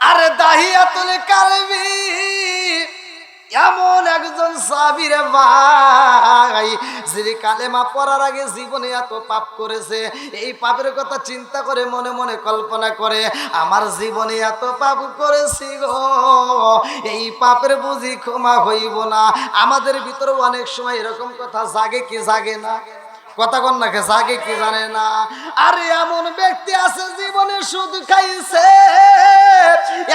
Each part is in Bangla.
আরে দাহিয়াতুল কালবি এমন একজন সাহাবী রে ভাই, যিনি কালেমা পড়ার আগে জীবনে এত পাপ করেছে। এই পাপের কথা চিন্তা করে মনে মনে কল্পনা করে, আমার জীবনে এত পাপ করেছি গো, এই পাপের বুঝি ক্ষমা হইব না। আমাদের ভিতরে অনেক সময় এরকম কথা জাগে কি জাগে না? কথা কন না, জাগে কি জানে না? আরে এমন ব্যক্তি আছে জীবনে সুদ খাইছে,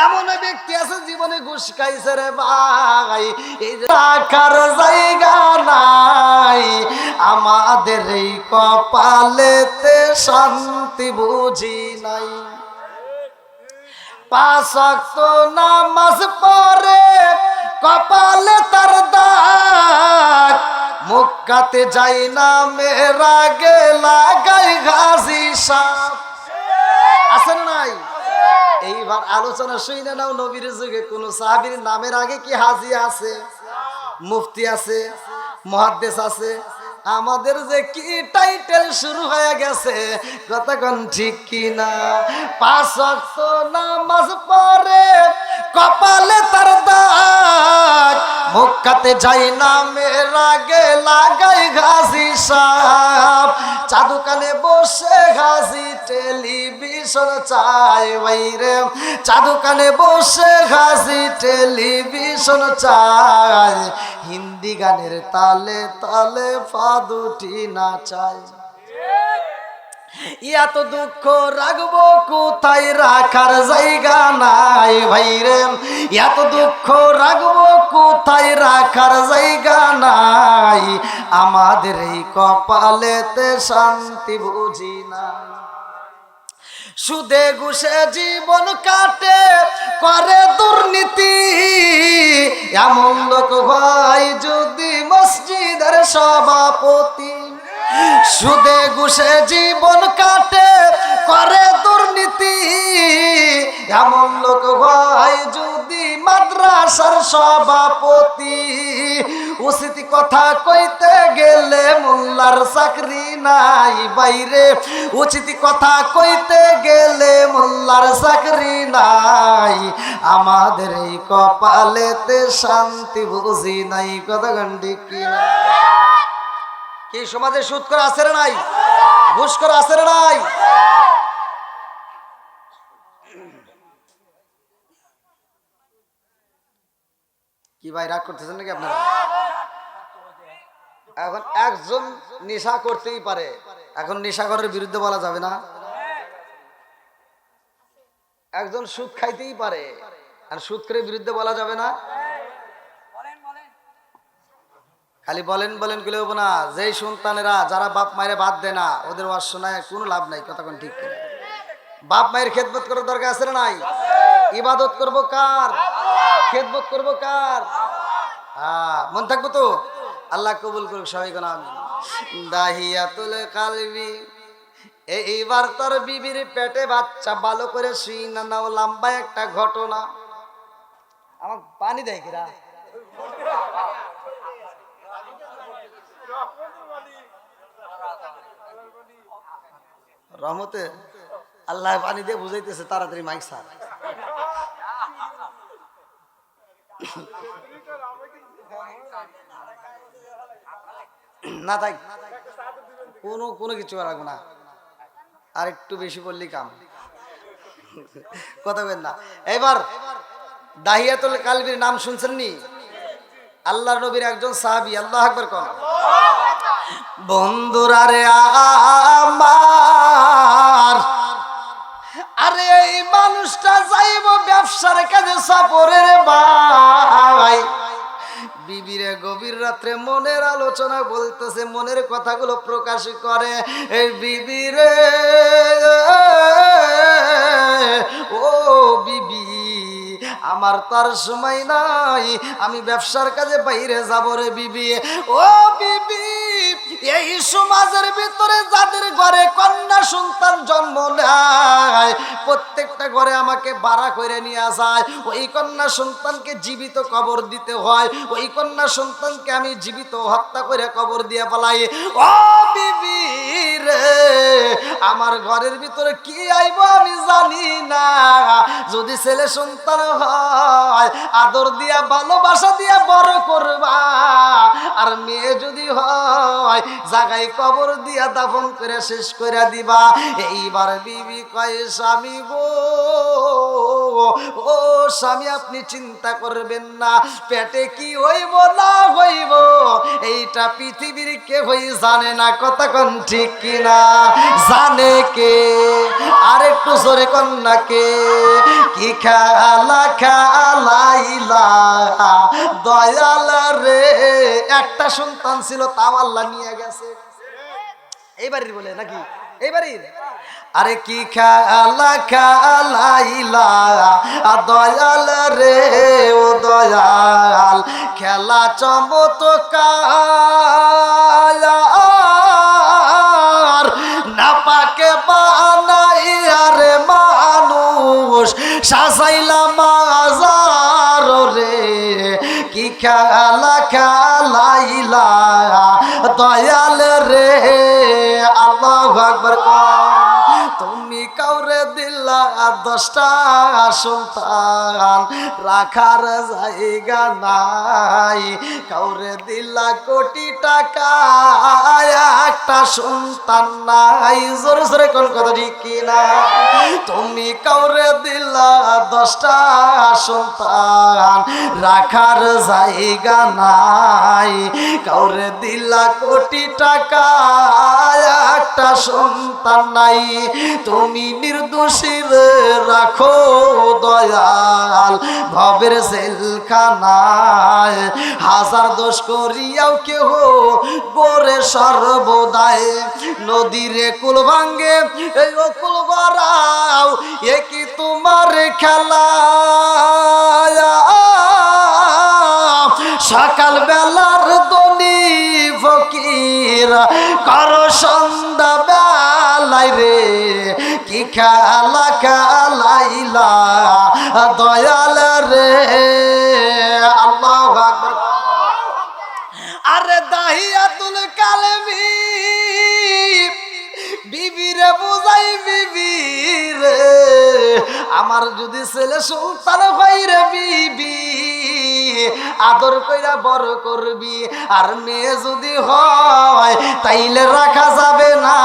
এমন ব্যক্তি আছে জীবনে ঘুষ খাইছে রে ভাই, এই রাখার জায়গা নাই আমাদের এই কপালেতে, শান্তি বুঝি নাই। 5 ওয়াক্ত নামাজ পড়ে কপালে তার দাগ, মক্কাতে যাই না মেরা গে লাগাই গাজী সাপ। আছে না নাই? এইবার আলোচনা শুনে নাও, নবীর যুগে কোন সাহাবীর নামের আগে কি হাজী আছে, মুফতি আছে, মুহাদ্দিস আছে? আমাদের যে কি টাইটেল শুরু হয়ে গেছে, কতক্ষণ ঠিক কিনা? 5 ওয়াক্ত নামাজ পড়ে কপালে তার দাগ, মক্কাতে যাই না মেরা গে লাগাই গাজী সাপ, চাদুকানে বসে গাজী টেলিভিশন চাই বাইরে, চাদুকানে বসে গাজী টেলিভিশন চাই, হিন্দি গানের তালে তালে ফাদুটি নাচাই। এত দুঃখ রাখবো কোথায়, রাখার জায়গা নাই ভাইরে, এত দুঃখ রাখবো কোথায়, রাখার জায়গা নাই আমাদের এই কপালেতে, শান্তি বুঝি না। সুদে ঘুষে জীবন কাটে করে দুর্নীতি, এমন লোক হয় যদি মসজিদের সভাপতি। সুদে ঘুষে জীবন কাটে করে দুর্নীতি, এমন লোক হয় যদি মাদ্রাসার সভাপতি। উচিত কথা কইতে গেলে মোল্লার চাকরি নাই বাইরে, উচিত কথা কইতে গেলে মোল্লার চাকরি নাই আমাদের এই কপালেতে, শান্তি বুঝি নাই। কথা গন্ডি কিনা? কি সমাজে সুদ করে আছে রে নাই, ঘুষ করে আছে রে নাই? কি ভাই রাগ করতেছেন নাকি আপনারা? এখন একজন নেশা করতেই পারে, এখন নেশাখোরের বিরুদ্ধে বলা যাবে না? একজন সুদ খাইতেই পারে, আর সুদ করে বিরুদ্ধে বলা যাবে না? খালি বলেন বলেন গেলে হবো না। যেই সন্তানেরা যারা বাপ মায়ের বাদ দেয় না, ওদের ওয়াজ শোনায় কোনো লাভ নাই। কতক্ষণ ঠিক কিনা? বাপ মায়ের খেদমত করার দরকার আছে না নাই? ইবাদত করবো কার? খেদমত করবো কার? হ্যাঁ, মন থাকবো তো? আল্লাহ কবুল করুক সবাই কোন আমিন। দাহিয়াতুল কালবি, এইবার তোর বিবির পেটে বাচ্চা, ভালো করে শুই না নাও, লম্বা একটা ঘটনা। আমার পানি দেয় কিরা? রহমতে আল্লাহ পানি দিয়ে বুঝাইতেছে, তাড়াতাড়ি মাইক সার। না তাই কোনো কিছু রাখবো না, আর একটু বেশি বললি কাম। কথা বলেন না। এবার দাহিয়াতুল কালবির নাম শুনছেন নি? আল্লাহর নবীর একজন সাহাবী। আল্লাহু আকবার কোন? বন্ধুরা রে আমার, আরে এই মানুষটা যাইব ব্যবসার কাজে সফরের ভাই, বিবিরে গভীর রাত্রে মনের আলোচনা বলতেছে, মনের কথাগুলো প্রকাশ করে। এই বিবিরে, ও বিবি, আমার তার সময় নাই, আমি ব্যবসার কাজে বাইরে যাব রে বিবি। ও বিবি, এই সমাজের ভিতরে যাদের ঘরে কন্যা সন্তান জন্ম নেয়, প্রত্যেকটা ঘরে আমাকে ভাড়া করে নিয়ে যায়। ওই কন্যা সন্তানকে জীবিত কবর দিতে হয়, ওই কন্যা সন্তানকে আমি জীবিত হত্যা করে কবর দিয়ে পালাই। ও বিবি রে আমার ঘরের ভিতরে কি আইব আমি জানি না। যদি ছেলে সন্তান হয় আদর দিয়া ভালোবাসা দিয়া বড় করবা, আর মেয়ে যদি হয় জায়গায় কবর দিয়া দাফন করে শেষ করে দিবা। এইবার বিবি কয় স্বামী গো, ও স্বামী আপনি চিন্তা করবেন না, পেটে কি হইব না হইব এইটা পৃথিবীর কেউই জানে না। কথা কোন ঠিক কিনা? জানে কে? আর একটু জোরে কন্যা কে? কি খেলা খেলাইলা দয়াল রে। একটা সন্তান ছিল তাও আল্লাহ নিয়ে গেছে। এইবারই বলে নাকি? এইবারই? আরে কি খেলা খেলাইলা দয়াল রে ও দয়াল, খেলা চমৎকার না পাকে বানাইয়া রে মানুষ সাজাইলা মাজার রে। কি খেলা খেলাইলা দয়াল রে। আল্লাহু আকবার। তুমি কাউরে দিলা 10টা সন্তান রাখার জায়গা নাই, কাউরে দিলা কোটি টাকা একটা সন্তান নাই। জোরে জোরে কোন কথা ঠিক কিনা? তুমি কাউরে দিলা 10টা সন্তান রাখার জায়গা নাই, কাউরে দিলা কোটি টাকা একটা সন্তান নাই। তুমি নির্দোষীর রাখো দয়াল ভবের জেলখানায়, হাজার দোষ করিয়াও কেহ গোরে সর্বদায়। নদীরে কুল ভাঙ্গে এই কুল গড়াও, এ কি তোমার খেলা? সকাল বেলার দনি ফকির করো সন্ধ্যা বেলায় রে। কি খেলা খেলাইলা দয়াল রে। আল্লাহু আকবার। আরে দাহিয়াতুল কালবি বিবি রে বুঝাই বিবি রে, আমার যদি ছেলে সন্তান হয় রে বিবি আদর কইরা বড় করবি, আর মেয়ে যদি হয় তাইলে রাখা যাবে না।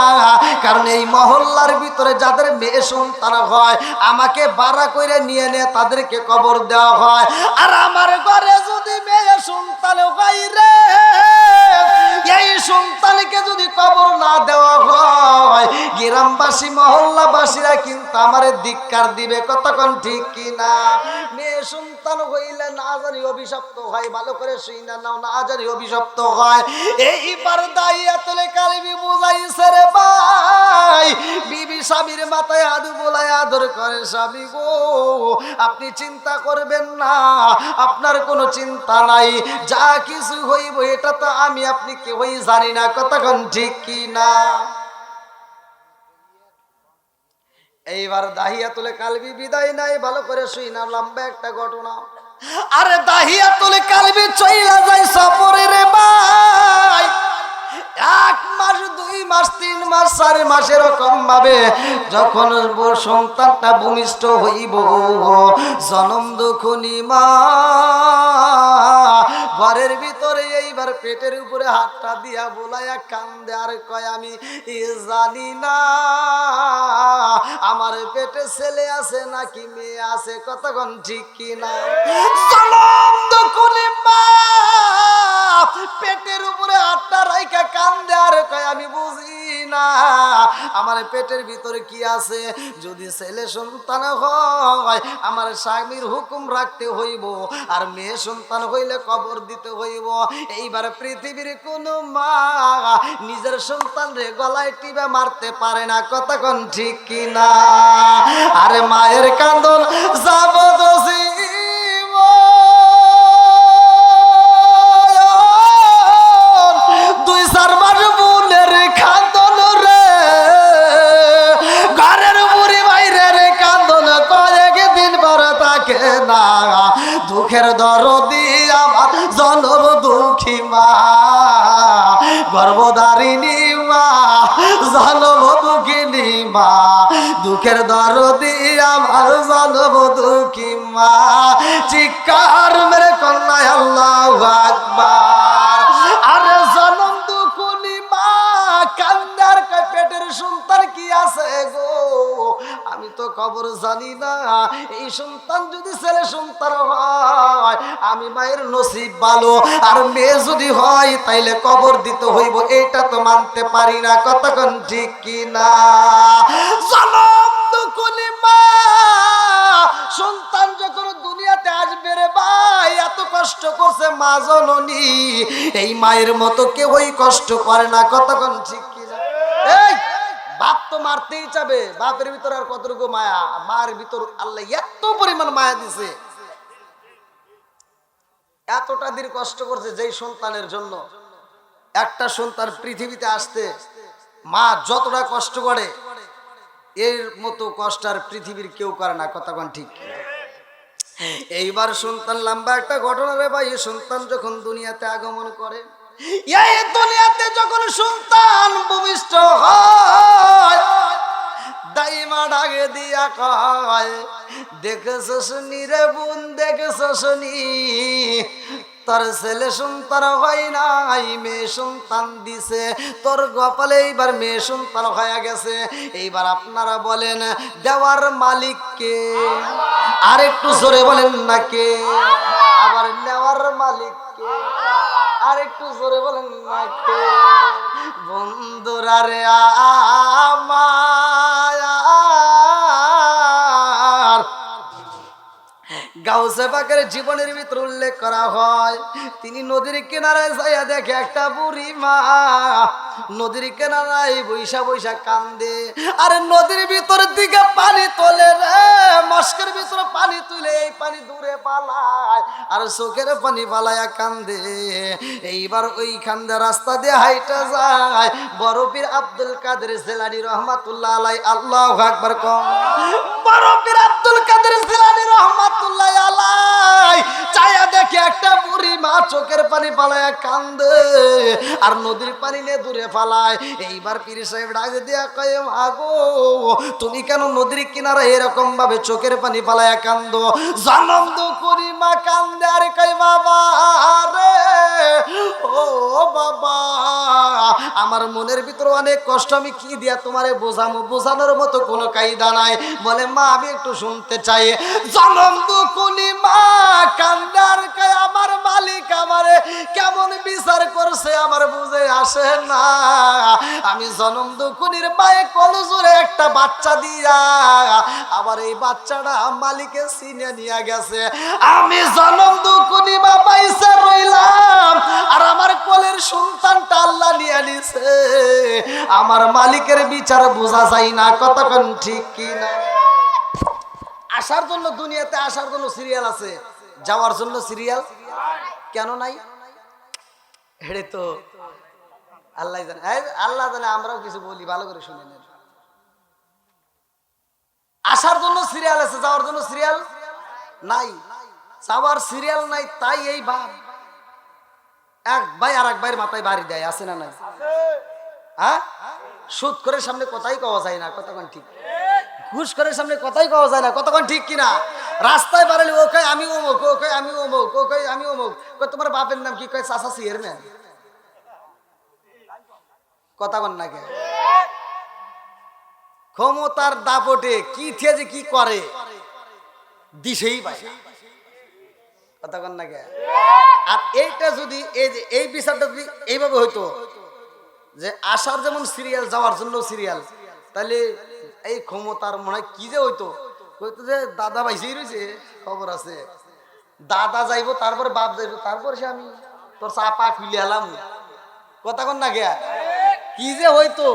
কারণ এই মহল্লার ভিতরে যাদের মেয়ে সন্তান হয় আমাকে ভাড়া করে নিয়ে নে তাদেরকে কবর দেওয়া হয়। আর আমার ঘরে যদি মেয়ে সন্তান হয় রে, এই সন্তানকে যদি কবর না দেওয়া হয় গ্রামবাসী মহল্লাবাসীরা কিন্তু আমারে ধিক্কার দিবে। কতক্ষণ ঠিক কিনা? মেয়ে সন্তান হইলে না জানি অভিশপ্ত হয়, ভালো করে শুই না নাও, না জানি অভিশপ্ত হয়। এইবার দাইয়াতুল কালবি বুঝাইছে রে ভাই, বিবি স্বামীর মাথায় হাত বোলায় আদর করে, স্বামী গো আপনি চিন্তা করবেন না, আপনার কোনো চিন্তা নাই, যা কিছু হইব এটা তো আমি আপনি কেউই জানি না। কতক্ষণ ঠিক কিনা? এইবার দাহিয়াতুল কালবি বিদায় নাই, ভালো করে শুই না, লম্বা একটা ঘটনা। আরে দাহিয়াতুল কালবি চইলা যায় সফরে রে ভাই। 1 মাস 2 মাস 3 মাস 4 মাস এরকম ভাবে যখন সন্তানটা ভূমিষ্ঠ হইব, জনম দুঃখনি মা ঘরের ভিতরে এইবার পেটের উপরে হাতটা দিয়া বোলায়া কান্দে আর কয় আমি জানি না আমার পেটে ছেলে আছে নাকি মেয়ে আছে। কতক্ষণ ঠিক কিনা? জনম দুঃখনি মা পেটের উপরে হাতটা রাইখা কান্দে আর কয় আমি বুঝি না আমার পেটের ভিতরে কি আছে। যদি ছেলে সন্তান হয় আমার স্বামীর হুকুম রাখতে হইব, আর মেয়ে সন্তান হইলে কবর দিতে হইব। এইবার পৃথিবীর কোন মা নিজের সন্তান রে গলায় টিপে মারতে পারে না। কতক্ষণ ঠিক কিনা? আরে মায়ের কান্দন যাবদোষী দুঃখের দরদি আমার জনম দুঃখী মা, গর্ভধারিণী মা জনম দুঃখিনী মা দুঃখের দরদি আমার জনম দুঃখী মা চিৎকার মেরে কন্যায় আল্লাহু আকবার। আরে জনম দুঃখিনী মা কান্দার পেটের সন্তান কি আছে গো, আমি তো খবর জানি না। এই সন্তান যদি ছেলে সন্তান হয় আমি মায়ের নসিব ভালো, আর মেয়ে যদি হয় তাইলে কবর দিতে হইব, এটা তো মানতে পারি না। কতক্ষণ ঠিক কি না? জনম দুঃখিনী মা সন্তান যখন দুনিয়াতে আসবে রে ভাই, এত কষ্ট করছে মা জননী, এই মায়ের মতো কেউই কষ্ট করে না। কতক্ষণ ঠিক কি না? এই বাপ তো মারতেই চাবে, বাপের ভিতর আর কতটুকু মায়া, মার ভিতর আল্লাহ এত পরিমাণ মায়া দিছে, এতটা দিন কষ্ট করছে যেই সন্তানের জন্য। একটা সন্তান পৃথিবীতে আসতে মা যতটা কষ্ট করে এর মতো কষ্ট আর পৃথিবীর কেউ করে না। কতক্ষণ ঠিক? এইবার সন্তান লম্বা একটা ঘটনা রে ভাই। সন্তান যখন দুনিয়াতে আগমন করে, এই দুনিয়াতে যখন সন্তান ভূমিষ্ঠ হয়, দাইমা ডাকে দিয়া কয়, দেখেছস নি রে বোন, দেখেছস নি তোর ছেলে সন্তান হয় নাই, মেয়ে সন্তান দিছে তোর কপালে, এইবার মেয়ে সন্তান হয়ে গেছে। এইবার আপনারা বলেন দেওয়ার মালিক কে? আর একটু জোরে বলেন না কে? আবার নেওয়ার মালিক কে? আর একটু জোরে বলেন না কে? বন্ধুরা রে আমার গাউসে পাকের জীবনের ভিতর উল্লেখ করা হয়, তিনি নদীর কিনারায় যাইয়া দেখে একটা বুড়ি মা নদীর কিনারায় বৈশা বৈশা কান্দে। আর নদীর ভিতর দিকে পানি তোলে রে, মস্কের ভিতরে পানি তুলে এই পানি দূরে পালায়, আর চোখের পানি পালায়া কান্দে। এইবার ওই কান্দে রাস্তা দিয়ে হাইটা যায় বড় পীর আব্দুল কাদের জিলানী রহমাতুল্লাহ আলাইহি। আল্লাহু আকবার কম। বড় পীর আব্দুল কাদের জিলানী রহমাতুল্লাহ আলাইহি চায়া দেখে একটা বুড়ি মা চোখের পানি পালায়া কান্দে, আর নদীর পানি নিয়ে দূরে পালায়। এইবার পীর সাহেব ডাক দিয়া কয়, মাগো তুমি কেন নদীর কিনারে এরকম ভাবে চোখের পানি পালায়া কান্দো? জনম দুঃখিনী মা কান্দে আর কয়, বাবা রে ও বাবা, আমার মনের ভিতরে অনেক কষ্ট, আমি কি দিয়া তোমারে বোঝামো, বোঝানোর মতো কোনো কায়দা নাই। বলে মা আমি একটু শুনতে চাই। জনম দুঃখিনী মা কান্দে আর কয়, আমার মালিক আমারে কেমন বিচার করছে আমার বুঝে আসে না। আমি জনম দুঃখিনীর পায়ে কলজোরে একটা বাচ্চা দিয়া আবার এই বাচ্চাটা মালিকের সিনে নিয়ে গেছে। আমি জনম দুঃখিনী মা পাইছে রইলাম, আর আমার কোলের সন্তানটা আল্লাহ নিয়ে নিছে। আমার মালিকের বিচার বোঝা যায় না। কতক্ষণ ঠিক কি না? আসার জন্য দুনিয়াতে আসার জন্য সিরিয়াল আছে, যাওয়ার জন্য সিরিয়াল কেন নাই? হেড়ে তো আল্লাহ জানে, আল্লাহ জানে। আমরাও কিছু বলি, ভালো করে শুনে নেন। আসার জন্য সিরিয়াল আছে, যাওয়ার জন্য সিরিয়াল নাই। যাওয়ার সিরিয়াল নাই, তাই এই ভাব এক ভাই আর এক ভাইয়ের মাথায় বাড়ি দেয়, আছে না নাই? হ্যাঁ, সুদ করে সামনে কথাই কওয়া যায় না। কতক্ষণ ঠিক? ঘুষ করে সামনে কথাই কওয়া যায় না। কতক্ষণ ঠিক কিনা? রাস্তায় বাড়ালে ও কয় আমি অমুক, ও কয় আমি অমুক, ও কয় আমি অমুক। তোমার বাপের নাম কি? কয় চাচা চেয়ারম্যান। কথা বল না কে? ক্ষমতার দাপটে কি যে কি করে দিশেই পায়। কথা বল না কে? আর এইটা যদি এই বিচারটা যদি এইভাবে হইতো যে আসার যেমন সিরিয়াল, যাওয়ার জন্য সিরিয়াল, তাহলে এই ক্ষমতার মনে হয় কি যে হইতো। হইতো যে দাদা ভাইসেই রয়েছে, খবর আছে, দাদা যাইবো তারপরে বাপ যাইবো, তারপরে সে আমি তোর চাপা খুলে এলাম। কথা কন না কে? কি যে হইতো,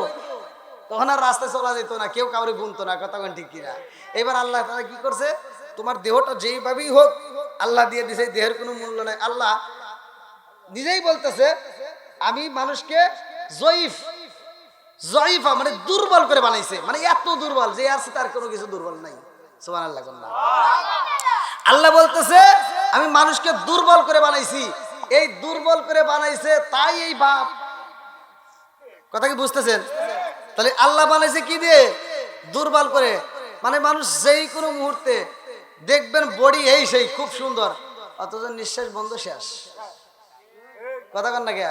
তখন আর রাস্তায় চলা যেত না, কেউ কাউরে গুনতো না। কথা কন ঠিক কিনা? এবার আল্লাহ তাআলা কি করছে, তোমার দেহটা যেইভাবেই হোক আল্লাহ দিয়ে দিছে, দেহের কোনো মূল্য নাই। আল্লাহ নিজেই বলতেছে আমি মানুষকে জয়ীফা মানে দুর্বল করে বানাইছে, মানে এত দুর্বল যে আছে তার কোনো কিছু দুর্বল নাই। সুবহানাল্লাহ। আল্লাহ বলতেছে আমি মানুষকে দুর্বল করে বানাইছি, এই দুর্বল করে বানাইছে তাই এই বাপ কথা কি বুঝতেছেন? তাহলে আল্লাহ বানাইছে কি দিয়ে? দুর্বল করে। মানে মানুষ যেই কোনো মুহূর্তে দেখবেন বডি এই সেই খুব সুন্দর, অথচ নিঃশ্বাস বন্ধ, শেষ। কথা কন না কে?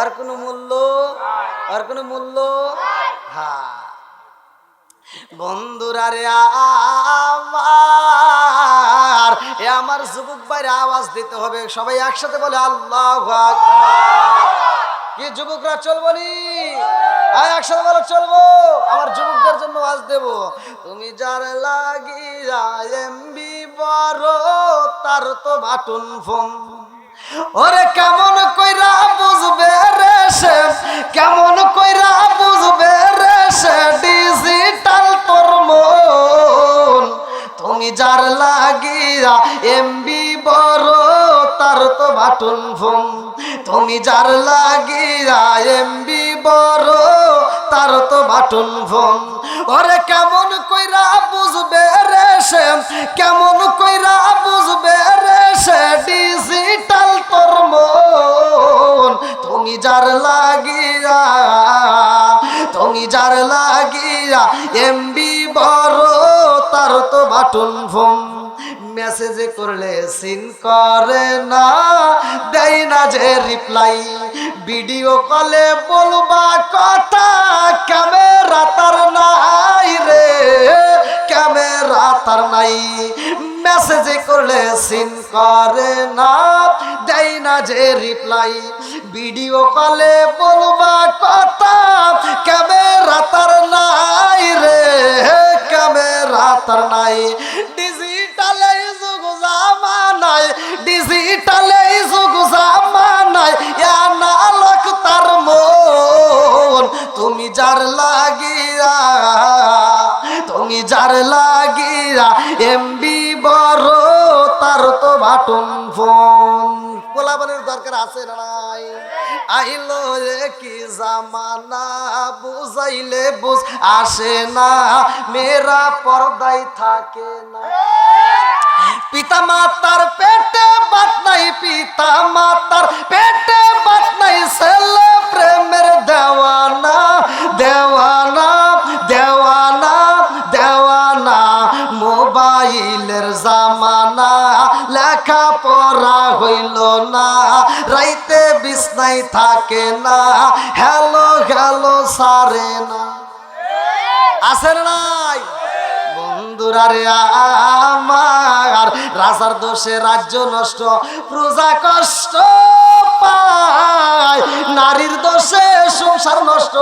আর কোনো মূল্য, আর কোনো মূল্য। হ্যাঁ বন্ধুরা রে আমার, এ আমার যুবক ভাইরা আওয়াজ দিতে হবে, সবাই একসাথে বলে আল্লাহু আকবার। কি যুবকরা চলবো নি? একসাথে বলো চলবো। আমার যুবকদের জন্য আওয়াজ দেব। তুমি যার লাগিয়া এমবি বড়, তার তো বাটন ফোন। ওরে কেমন কইরা বুঝবে রে সে, কেমন কইরা বুঝবে রে সে ডিজিটাল তোর মন। তুমি যার লাগিয়া এমবি বড়, তার তো বাটন ফোন। তুমি যার লাগিয়া এমবি বড়, তার তো বাটন ফোন। ওরে কেমন কইরা বুঝবে রে সে, কেমন কইরা বুঝবে রে সে ডিজিটাল তোর মন। তুমি যার লাগিয়া, তুমি যার লাগিয়া এমবি বড়, তার তো বাটন ফোন। মেসেজে করলে সিন করে না, দেয় না যে রিপ্লাই। ভিডিও কলে বলবা কথা, ক্যামেরা তার নাই রে, ক্যামেরা তার নাই। মেসেজে করলে সিন করে না, দেয় না যে রিপ্লাই। ভিডিও কলে বলবা কথা, ক্যামেরা তার নাই রে, ক্যামেরা তার নাই। ডিজিটালে যুগ জামানায়, ডিজিটালে যুগ জামানায় আনালক তার মন। তুমি যার লাগিয়া, তুমি যার লাগিয়া এমবি বড়, তার তো বাটন ফোন। পোলাপানের দরকার আছে না নাই? আইলো কি জামানা, বুঝাইলে বুঝ আসে না, মেয়েরা পর্দায় থাকে না। পিতা মাতার পেটে বাত নাই, পিতা মাতার পেটে বাত নাই, ছেলে প্রেমের দেওয়ানা, দেওয়ানা, দেওয়ানা, দেওয়ানা। মোবাইলের জামানা, লেখা পড়া হইল না, রাইতে বিছনায় থাকে না, হ্যালো হ্যালো সারে না। আছে না নাই? বন্ধুরা রে আমার, রাজার দোষে রাজ্য নষ্ট, প্রজা কষ্ট পায়। নারীর দোষে সংসার নষ্ট,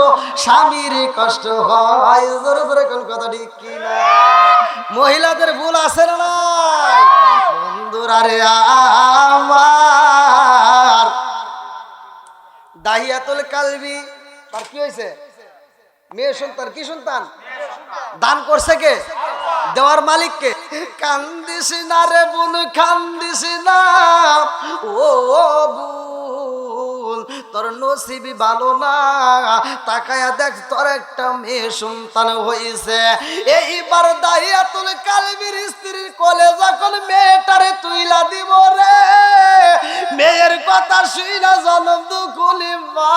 স্বামীর কষ্ট হয়। জোরে জোরে কোন কথা ঠিক কিনা? মহিলাদের ভুল আছে না নাই? বন্ধুরা রে আমার, দাহিয়াতুল কালবি তার কি হয়েছে? মেয়ে সন্তান। কি সন্তান? দান করছে কে? দেওয়ার মালিককে। কান্দিস না রে বোন, কান্দিস না ও বোন, তোর নসিবি ভালো না। তাকায়া দেখ তোর একটা মেয়ে সন্তান হয়েছে। এইবার দাহিয়াতুল কালবির স্ত্রীর কোলে যখন মেয়েটারে তুইলা দিব রে, মেয়ের কথা শুইনা জনম দুকুলি মা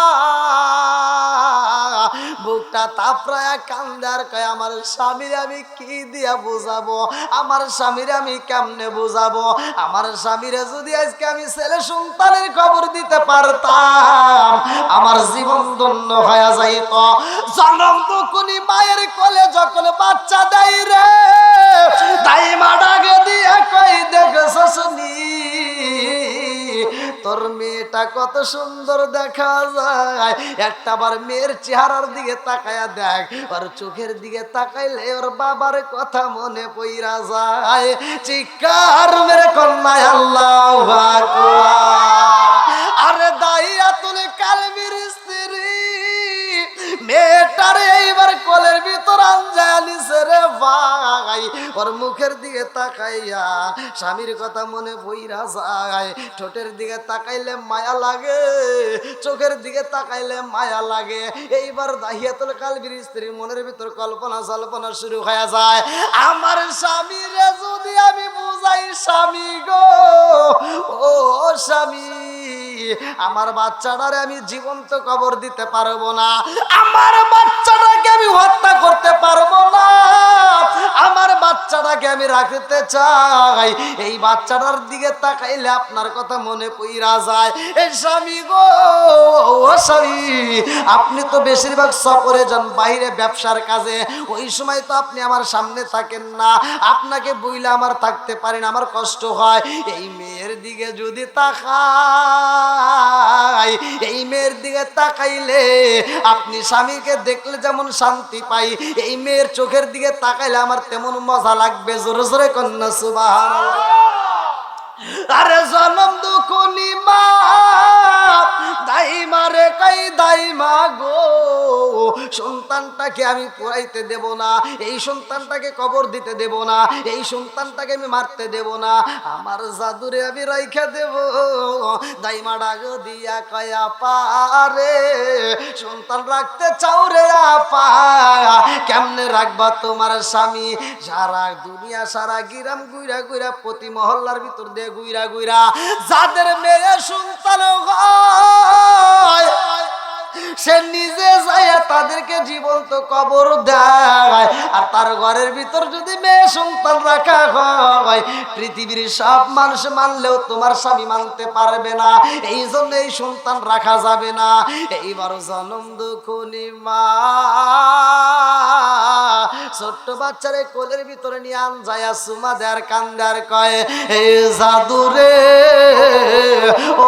বুকটা তাপড়ায়া কান্দার কয়, আমার স্বামীর আমি কি দিয়া বুঝাবো, আমার স্বামীর আমি কেমনে বুঝাবো? আমার স্বামীরে যদি আজকে আমি ছেলে সন্তানের খবর দিতে পারতাম, আমার জীবন ধন্য হয়ে যাইত। জনম দুকুনি মায়ের কোলে যখন বাচ্চা দেয় রে, তাই মা ডাকে দিয়ে কই, দেখছস নি তোর মেয়েটা কত সুন্দর দেখা যায়। একটা বার মেয়ের চেহারার দিকে তাকায়া দেখ, ওর চোখের দিকে তাকাইলে ওর বাবার কথা মনে পইরা যায়। চিৎকার মেরে কন্যায় আল্লাহু আকবার। আরে দাহিয়াতুল কালবির স্ত্রী মেয়েটারে এইবার কোলের ভিতর আনজায় নিছে রে ভাই। ওর মুখের দিকে তাকাইয়া স্বামীর কথা মনে পইরা যায়। ঠোঁটের দিকে তাকাইলে মায়া লাগে, চোখের দিকে তাকাইলে মায়া লাগে। এইবার দাহিয়াতুল কালবির স্ত্রীর মনের ভিতর কল্পনা জল্পনা শুরু হয়ে যায়, আমার স্বামীরে যদি আমি বুঝাই, স্বামী গো ও স্বামী, আমার বাচ্চাটারে আমি জীবন্ত কবর দিতে পারবো না, আমার বাচ্চাটাকে আমি হত্যা করতে পারবো না, আমার বাচ্চাটাকে আমি রাখতে চাই। এই বাচ্চাটার দিকে তাকাইলে আপনার কথা মনে পইরা যায়। এই স্বামী গো, ও স্বামী, আপনি তো বেশিরভাগ সফরে যান বাইরে ব্যবসার কাজে, ওই সময় তো আপনি আমার সামনে থাকেন না, আপনাকে বইলে আমার থাকতে পারেন, আমার কষ্ট হয়। এই মেয়ের দিকে যদি তাকাই, এই মেয়ের দিকে তাকাইলে আপনি স্বামীকে দেখলে যেমন শান্তি পাই, এই মেয়ের চোখের দিকে তাকাইলে আমার তেমন মজা লাগবে। জোরে জোরে কন্যা সুবহানাল্লাহ। আরে জনম দুকুনি মা দাইমা রে কাই দাইমা গো, সন্তানটাকে আমি পুরাইতে দেব না, এই সন্তানটাকে কবর দিতে দেব না, এই সন্তানটাকে আমি মারতে দেব না, আমার জাদুরে আমি রাইখা দেব। দাইমা ডাক দিয়া কয়া পারে, সন্তান রাখতে চাও রে আপা, কেমনে রাখবা তোমার স্বামী? সারা দুনিয়া সারা গিরাম গুইরা গুইরা প্রতি মহল্লার ভিতর দিয়ে গুইরা গুইরা যাদের মেয়ে সন্তান হয় সে নিজে যায় তাদেরকে জীবন্ত কবর দেয়। আর তার ঘরের ভিতর যদি মেয়ে সন্তান রাখা হয়, পৃথিবীর সব মানুষ মানলেও তোমার স্বামী মানতে পারবে না, এই জন্য এই সন্তান রাখা যাবে না। এইবার জনম দুঃখনি মা ছোট্ট বাচ্চারে কোলের ভিতরে নিয়ে আন যায় সুমা দেয়ার কান্দার কয়, এই জাদু রে,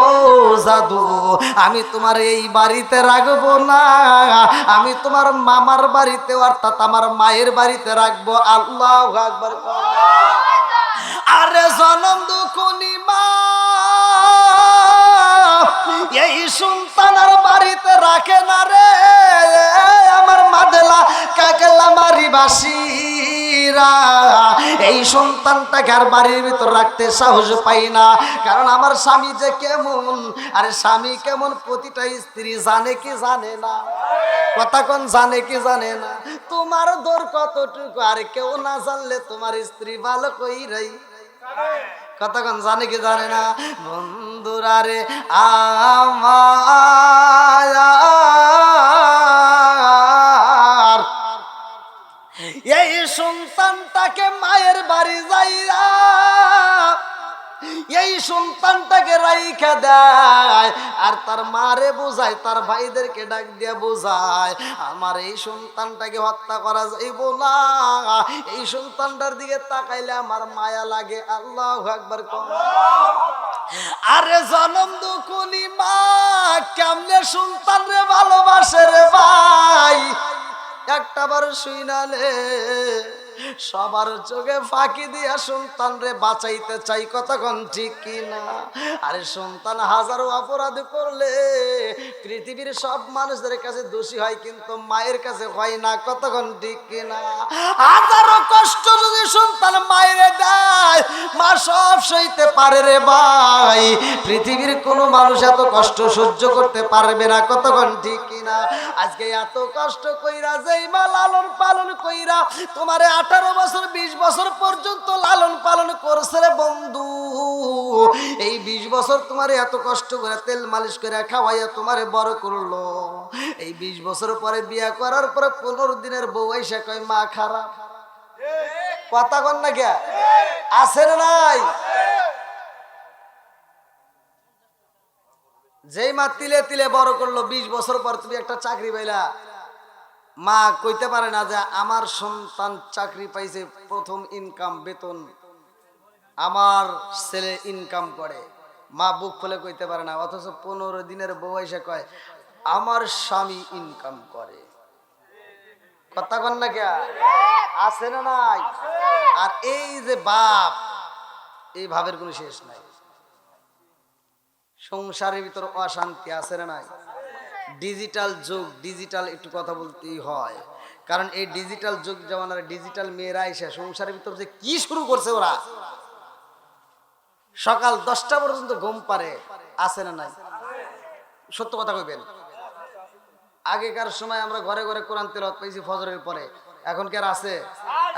ও জাদু, আমি তোমার এই বাড়িতে রাখবো না, আমি তোমার মামার বাড়িতে অর্থাৎ আমার মায়ের বাড়িতে রাখবো। আল্লাহু আকবার। আরে জনম দুঃখনি মা এই সন্তানের বাড়িতে রাখে না রে আমার মাদেলা কাকেলা মারি বাসিরা, এই সন্তানটাকে আর বাড়ির ভিতর রাখতে সাহস পাই না, কারণ আমার স্বামী যে কেমন, আরে স্বামী কেমন প্রতিটা স্ত্রী জানে কি জানে না? কথা কোন জানে কি জানে না? তোমার দর কতটুকু আর কেউ না জানলে তোমার স্ত্রী ভালো কইরাই কতক্ষণ জানে কি জানে না? বন্ধুরা রে আমার এই সন্তানটাকে মায়ের বাড়ি যাইয়া এই সন্তানটাকে রাইখা দেয়, আর তার মারে বোঝায়, তার ভাইদেরকে ডাক দিয়া বোঝায় আমার এই সন্তানটাকে হত্যা করা যাইব না, এই সন্তানটার দিকে তাকাইলে আমার মায়া লাগে। আল্লাহু আকবার। আরে জনম দুঃখনি মা কেমনে সন্তান রে ভালোবাসে রে ভাই, একটা বার শুইনালে সবার চোখে ফাঁকি দিয়া সন্তান রে বাঁচাইতে চাই। কতক্ষণ ঠিক কিনা? আরে সন্তান হাজারো অপরাধ করলে পৃথিবীর সব মানুষদের কাছে দোষী হয়, কিন্তু মায়ের কাছে হয় না। কতক্ষণ ঠিক কিনা? হাজারো কষ্ট যদি সন্তান মায়ের দেয়, মা সব সইতে পারে রে ভাই, পৃথিবীর কোনো মানুষ এত কষ্ট সহ্য করতে পারবে না। কতক্ষণ ঠিক কিনা? আজকে এত কষ্ট কইরা যেই মা লালন পালন কইরা তোমারে 18 বছর 20 বছর পর্যন্ত লালন পালন করছে রে বন্ধু, এই 20 বছর তোমারে এত কষ্ট করে তেল মালিশ করে খাওয়াইয়া তোমারে বড় করলো, এই 20 বছর পরে বিয়া করার পরে 15 দিনের বউ আইসা কয় মা খারাপ। কথা কন না কে? আছে না নাই? যেই মা তিলে তিলে বড় করলো, 20 বছর পর তুমি একটা চাকরি পাইলা, মা কইতে পারে না যে আমার সন্তান চাকরি পাইছে, প্রথম ইনকাম বেতন আমার ছেলে ইনকাম করে, মা বুক খুলে কইতে পারে না। অথচ 15 দিনের বউ এসে কয় আমার স্বামী ইনকাম করে। কথা কন না কে? আছে না নাই? আর এই যে বাপ, এই ভাবের কোনো শেষ নাই। সংসারের ভিতর অশান্তি আছে না নাই? ডিজিটাল যুগ, ডিজিটাল একটু কথা বলতেই হয়, কারণ এই ডিজিটাল যুগ জামানার ডিজিটাল মেয়েরা এসে সংসারের ভিতর যে কি শুরু করছে, ওরা সকাল 10টা পর্যন্ত ঘুম পারে। আছে না নাই? সত্য কথা কইবেন। আগেকার সময় আমরা ঘরে ঘরে কোরআন তেলাওয়াত পাইছি ফজরের পরে, এখন কি আর আছে?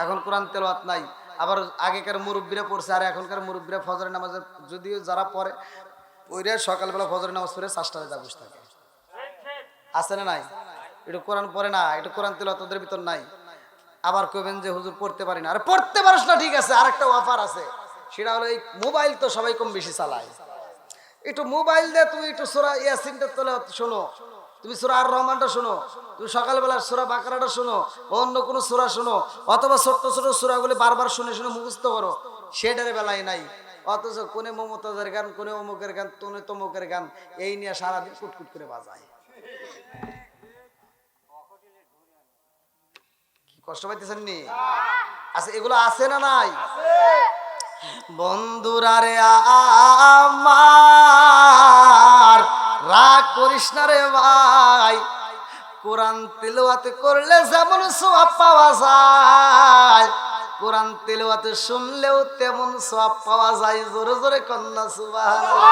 এখন কোরআন তেলাওয়াত নাই। আবার আগেকার মুরব্বীরা পড়ছে, আর এখনকার মুরব্বীরা ফজরের নামাজে যদিও যারা পড়ে পইরা সকালবেলা ফজরের নামাজ পড়ে 4টায় যা বসে থাকে। আছে না নাই? একটু কোরআন পড়ে না, একটু কোরআন তেলাওয়াত ওদের ভিতর নাই। আবার কইবেন যে হুজুর পড়তে পারি না। আরে পড়তে পারছ না ঠিক আছে, আরেকটা অফার আছে, সেটা হলো এই মোবাইল তো সবাই কম বেশি চালায়। একটু মোবাইল দিয়ে তুমি একটু সূরা ইয়াসিনটা তেলাওয়াত শোনো, তুমি সূরা আর রহমানটা শোনো, তুমি সকালবেলা সূরা বাকারাটা শোনো, অন্য কোনো সূরা শোনো, অথবা ছোট্ট ছোট সূরাগুলি বারবার শুনে শুনে মুখস্থ করো, সেটার বেলায় নাই। অথচ কোনে মমতাজের গান, কোনে অমুকের গান, কোনে তমুকের গান, এই নিয়ে সারাদিন কুটকুট করে বাজায়। কি কষ্ট পাইতেছেন নি? আচ্ছা, এগুলো আছে না নাই? বন্ধুরা রে আমার, রাগ করিস না রে ভাই, কোরআন তিলাওয়াত করলে যেমন সওয়াব পাওয়া যায়, কোরআন তিলাওয়াত শুনলেও তেমন সওয়াব পাওয়া যায়। জোরে জোরে কন্যা সুবহানাল্লাহ।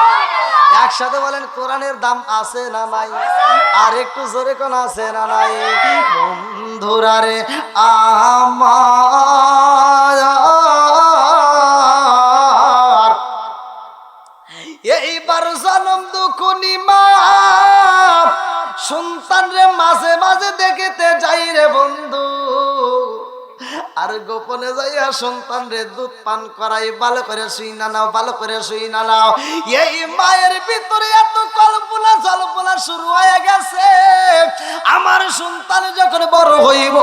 একসাথে বলেন কোরআনের দাম আছে না নাই? আর একটু জোরে কোন আছে না নাই? বন্ধুরা রে আমার, এইবার জনম দুঃখনি মা সন্তান রে মাঝে মাঝে দেখিতে যাই রে বন্ধু, আর গোপনে যাইয়া সন্তান রে দুধ পান করাই, ভালো করে শুই না নাও, ভালো করে শুই না নাও। এই মায়ের ভিতরে এত কল্পনা জল্পনা শুরু হয়ে গেছে, আমার সন্তান যখন বড় হইব,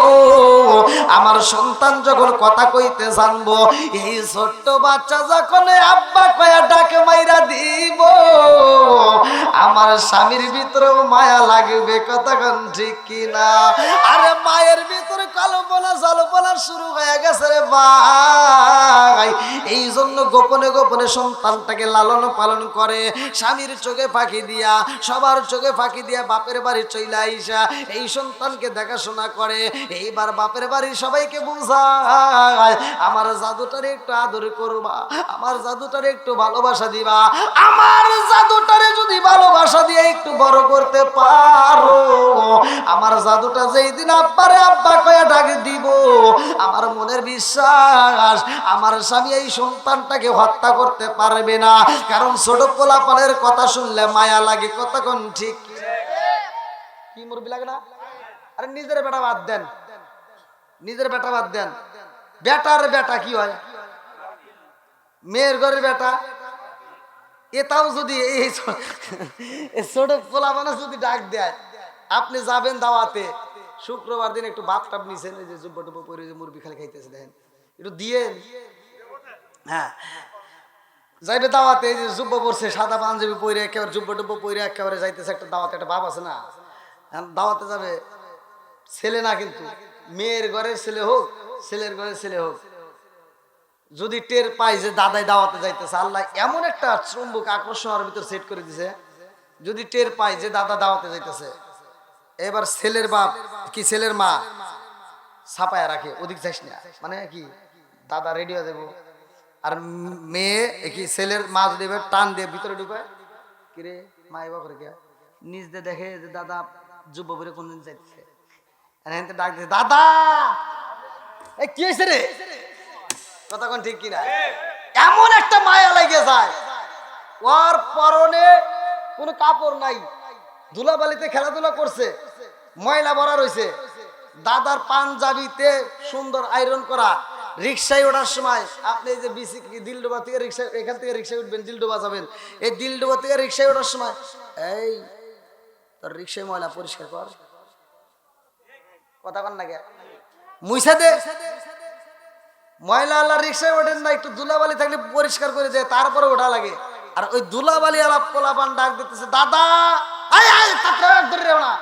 আমার সন্তান যখন কথা কইতে জানবো, এই ছোট্ট বাচ্চা যখন আব্বা কয়া ডাক মাইরা দিব, আমার স্বামীর ভিতরেও মায়া লাগবে। কতক্ষণ ঠিক কিনা? আরে মায়ের ভিতরে কল্পনা জল্পনা শুরু হয়ে গেছে রে ভাই। এই জন্য গোপনে গোপনে সন্তানটাকে লালন পালন করে, স্বামীর চোখে ফাঁকি দিয়া, সবার চোখে ফাঁকি দিয়া বাপের বাড়ি চইলা আইসা এই সন্তানকে দেখাশোনা করে। এইবার বাপের বাড়ির সবাইকে বুঝায়, আমার জাদুটারে একটু আদর করবা, আমার জাদুটারে একটু ভালোবাসা দিবা, আমার জাদুটারে যদি ভালোবাসা দিয়ে একটু বড় করতে পারো, আমার জাদুটা যেই দিন আব্বারে আব্বা কয়া ডাক দিব, আমার মনের বিশ্বাস আমার স্বামী এই সন্তানটাকে হত্যা করতে পারবে না। কারণ ছোট পোলাপানের কথা শুনলে মায়া লাগে। কতক্ষণ ঠিক কি? মুরবি লাগে না? আরে নিজের বেটা বাদ দেন, নিজের বেটা বাদ দেন, বেটার বেটা কি হয়? মেয়ের ঘরের বেটা, এটাও যদি এই ছোট পোলাপানে যদি ডাক দেয়, আপনি যাবেন দাওয়াতে, শুক্রবার দিন একটু ভাত টাপ নিছেন, এই যে জুব্বা টুব্বা পরে যে মুরগি খালি খাইতেছে, দেখেন একটু দিয়েন। হ্যাঁ, যাইবে দাওয়াতে, এই যে জুব্বা পরছে, সাদা পাঞ্জাবি পরে একেবারে জুব্বা টুব্বা পরে একেবারে যাইতেছে একটা দাওয়াতে, একটা ভাব আছে না? দাওয়াতে যাবে, ছেলে না কিন্তু মেয়ের ঘরের ছেলে হোক, ছেলের ঘরের ছেলে হোক, যদি টের পাই যে দাদাই দাওয়াতে যাইতেছে, আল্লাহ এমন একটা চুম্বক আকর্ষণের ভিতর সেট করে দিছে, যদি টের পাই যে দাদা দাওয়াতে যাইতেছে, এবার ছেলের বাপ কি ছেলের মা ছাপায়া রাখে, ওদিক যাইস না, মানে কি দাদা রেডি হয়ে যাবো। আর মেয়ে কি ছেলের মা যদি টান দিয়ে ভিতরে ঢুকায়, কিরে মা এবার করে কে নিজ দিয়ে দেখে যে দাদা যুব বলে কোনদিন যাইতেছে, ডাক দিছে দাদা, এই কি হয়েছে রে? কতক্ষণ ঠিক কিনা? এমন একটা মায়া লেগে যায়, ওর পরনে কোনো কাপড় নাই, ধুলাবালিতে খেলাধুলা করছে, ময়লা ভরা রয়েছে, দাদার পাঞ্জাবিতে সুন্দর আয়রন করা, রিক্সায় ওঠার সময় আপনি যে বিসি দিলডোবা থেকে রিক্সা, এখান থেকে রিক্সায় উঠবেন, দিলডোবা যাবেন, এই দিলডোবা থেকে রিক্সায় ওঠার সময় এই তোর রিক্সায় ময়লা পরিষ্কার কর, কথা কন না কে মুইসা দে, ময়লা আল্লাহ রিক্সায় ওঠেন না, একটু ধুলাবালি থাকলে পরিষ্কার করে দেয়, তারপরে ওঠা লাগে। আর ওই ধুলাবালি আলাপ পোলাপান ডাক দিতেছে দাদা, না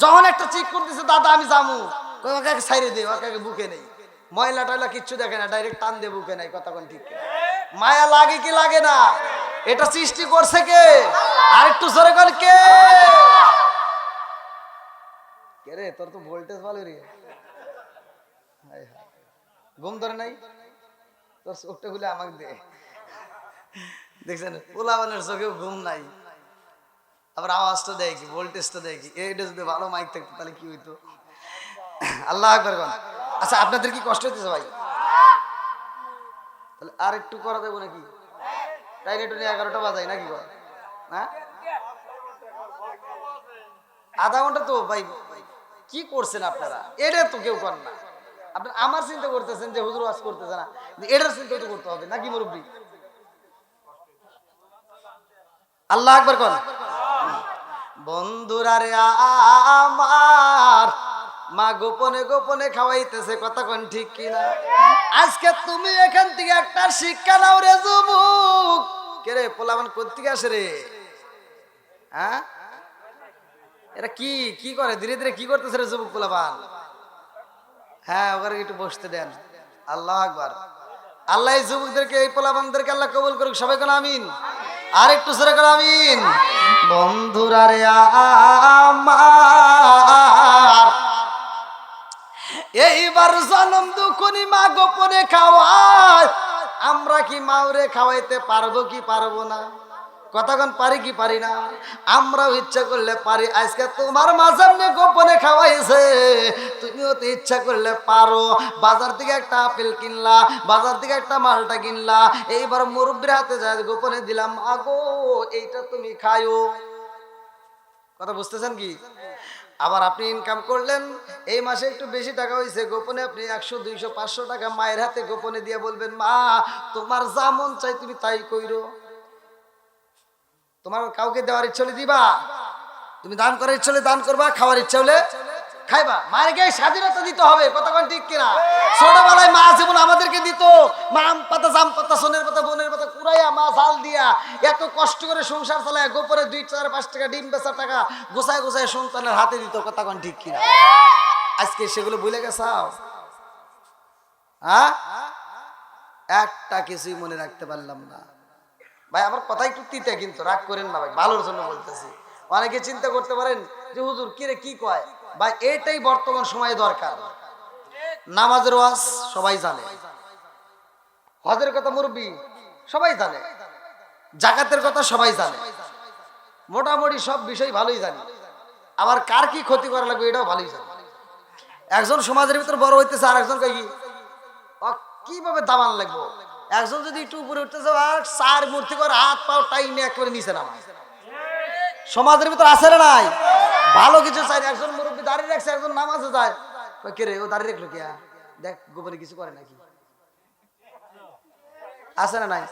যখন একটা চিক করতেছে দাদা আমি যামু, ওকে ছাইরে দে, ওকে বুকে নেই, ময়লা টয়লা কিচ্ছু দেখে না, ডাইরেক্ট টান দিয়ে বুকে নেই। কতক্ষণ ঠিক? মায়া লাগে কি লাগে না? এটা সৃষ্টি করছে কে? আর একটু জোরে কর কে? কে রে? তোর তো ভোল্টেজ ভালো রে, ঘুম ধরে নাই তোর? চোখটা খুলে আমাকে দে। দেখছেন পোলাপানের চোখেও ঘুম নাই, আবার আওয়াজটা দেয় কি, ভোল্টেজটা দেয় কি। এইটা যদি ভালো মাইক থাকতো তাহলে কি হইতো? আল্লাহ আকবার। আচ্ছা, আপনাদের কি কষ্ট হইতেছে ভাই? তাহলে আর একটু করা দেবো নাকি? তাই একটু 11টা বাজাই নাকি? হ্যাঁ আধা ঘন্টা তো ভাই কি করছেন আপনারা? এটা তো কেউ করেন না। আপনি আমার চিন্তা করতেছেন যে হুজুর ওয়াজ করতেছে না, এটার চিন্তা তো করতে হবে নাকি মুরব্বী? আল্লাহ আকবার কোন। বন্ধুরা রে আমার, মা গোপনে গোপনে খাওয়াইতেছে, কথা কোন ঠিক কিনা? আজকে তুমি এখান থেকে একটা শিক্ষা নাও রে যুবক। কে রে পোলাপান কোত্থেকে আসে রে? হ্যাঁ এরা কি কি করে? ধীরে ধীরে কি করতেছে রে যুবক পোলাপান? হ্যাঁ ওখানে একটু বসতে দেন। আল্লাহ আকবার। আল্লাহ এই যুবকদেরকে, এই পোলাপানদেরকে আল্লাহ কবুল করুক। সবাই কোন আমিন। আর একটু জোরে করে আমিন। বন্ধুরা রে আমার, এইবার জনম দুখনি মা গোপনে খাওয়ায়। আমরা কি মাওরে খাওয়াইতে পারবো কি পারবো না? কতক্ষণ পারি কি পারি না? আমরাও ইচ্ছা করলে পারি। আজকে তোমার মা সামনে গোপনে খাওয়াইছে, তুমিও তো ইচ্ছা করলে পারো। বাজার থেকে একটা আপেল কিনলা, বাজার থেকে একটা মালটা কিনলা, এইবার মুরব্বির হাতে যায় গোপনে দিলাম, আগো এইটা তুমি খায়ো। কথা বুঝতেছেন কি? আবার আপনি ইনকাম করলেন, এই মাসে একটু বেশি টাকা হয়েছে, গোপনে আপনি 100 200 500 টাকা মায়ের হাতে গোপনে দিয়ে বলবেন, মা তোমার যা মন চাই তুমি তাই কইরো। তোমার কাউকে দেওয়ার ইচ্ছা হলে দিবা, তুমি দান করার ইচ্ছা হলে দান করবা, খাওয়ার ইচ্ছা হলে খাইবা। মায়ের গায়ে স্বাধীনতা দিতে হবে, কতক্ষণ ঠিক কিনা? ছোটবেলায় মা যেমন আমাদেরকে দিত, মা আম পাতা জাম পাতা সোনের পাতা বোনের পাতা কুড়াইয়া, মা জাল দিয়া এত কষ্ট করে সংসার চালায়, গোপরে 2 4 5 টাকা ডিম বেচার টাকা গোছায় গোছায় সন্তানের হাতে দিত, কতক্ষণ ঠিক কিনা? আজকে সেগুলো ভুলে গেছাও? হ্যাঁ একটা কিছুই মনে রাখতে পারলাম না। ভাই আমার কথা একটু তিতে, কিন্তু রাগ করেন না ভাই, ভালোর জন্য বলতেছি। অনেকে চিন্তা করতে পারেন যে হুজুর কিরে কি কয়। ভাই এটাই বর্তমান সময়ে দরকার। নামাজের ওয়াজ সবাই জানে, হজের কথা মুরব্বি সবাই জানে, জাকাতের কথা সবাই জানে, মোটামুটি সব বিষয় ভালোই জানি। আবার কার কি ক্ষতি করা লাগবে এটাও ভালোই জানি। একজন সমাজের ভিতর বড় হইতেছে, আর একজন কয় কি কিভাবে দামান লাগবো। একজন যদি একটু উপরে উঠতেছে আর 4 মূর্তি করে হাত পাও টাইনে একেবারে নিচে নামায়। সমাজের ভিতর আছে না নাই? ভালো কিছু চাই। একজন মুরব্বী দাঁড়িয়ে রাখছে, একজন নামাজে যায়, কে রে ও দাঁড়িয়ে রাখলো কে? দেখ গোপনে কিছু করে নাকি? আছে না নাই?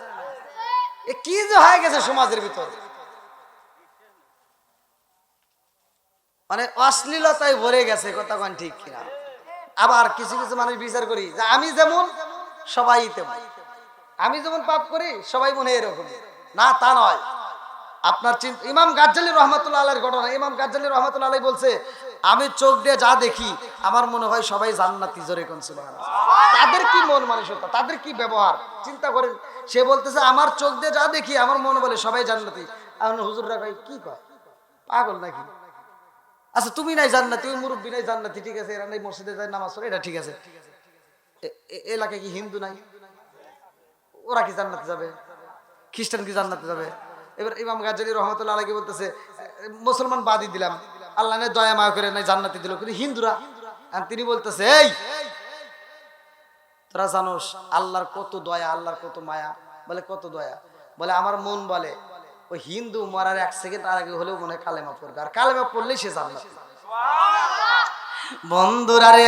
এ কি যে হয়ে গেছে সমাজের ভিতর, মানে অশ্লীলতায় ভরে গেছে, কথা কোন ঠিক কিনা? আবার কিছু কিছু মানুষ বিচার করি যে আমি যেমন সবাই তেমন, আমি যেমন পাপ করি সবাই মনে এরকম না, তা নয়। আপনার ইমাম গাজ্জালী রহমাতুল্লাহ আলাইহির ঘটনা, ইমাম গাজ্জালী রহমাতুল্লাহ আলাইহি বলছে, আমি চোখ দিয়ে যা দেখি আমার মনে হয় সবাই জান্নাতি। জোরে কোন সুবহানাল্লাহ। তাদের কি মন মানসিকতা, তাদের কি ব্যবহার চিন্তা করেন। সে বলতেছে আমার চোখ দিয়ে যা দেখি আমার মনে বলে সবাই জান্নাতি। এখন হুজুররা কয় কি কয়, পাগল নাকি? আচ্ছা তুমি নাই জান্নাতি, ওই মুরব্বী নাই জান্নাতি, ঠিক আছে, এরা নাই মসজিদে যায় নামাজ পড়ে, এটা ঠিক আছে। এলাকায় কি হিন্দু নাই, ওরা কি জান্নাতে যাবে? খ্রিস্টান কি জান্নাতে যাবে? এবার ইমাম গাজ্জালী রহমাতুল্লাহ আলাইহি বলতেছে, মুসলমান বাদই দিলাম, আল্লাহ ne দয়া মায়া করে নাই জান্নাতে দিল, কিন্তু হিন্দুরা। আর তিনি বলতেছে, এই তোরা জানোস আল্লাহর কত দয়া, আল্লাহর কত মায়া? বলে কত দয়া? বলে আমার মন বলে ওই হিন্দু মরার 1 সেকেন্ড আগে হলেও মনে হয় কালেমা পড়বে, আর কালেমা পড়লেই সে জান্নাতি। বন্ধুরা রে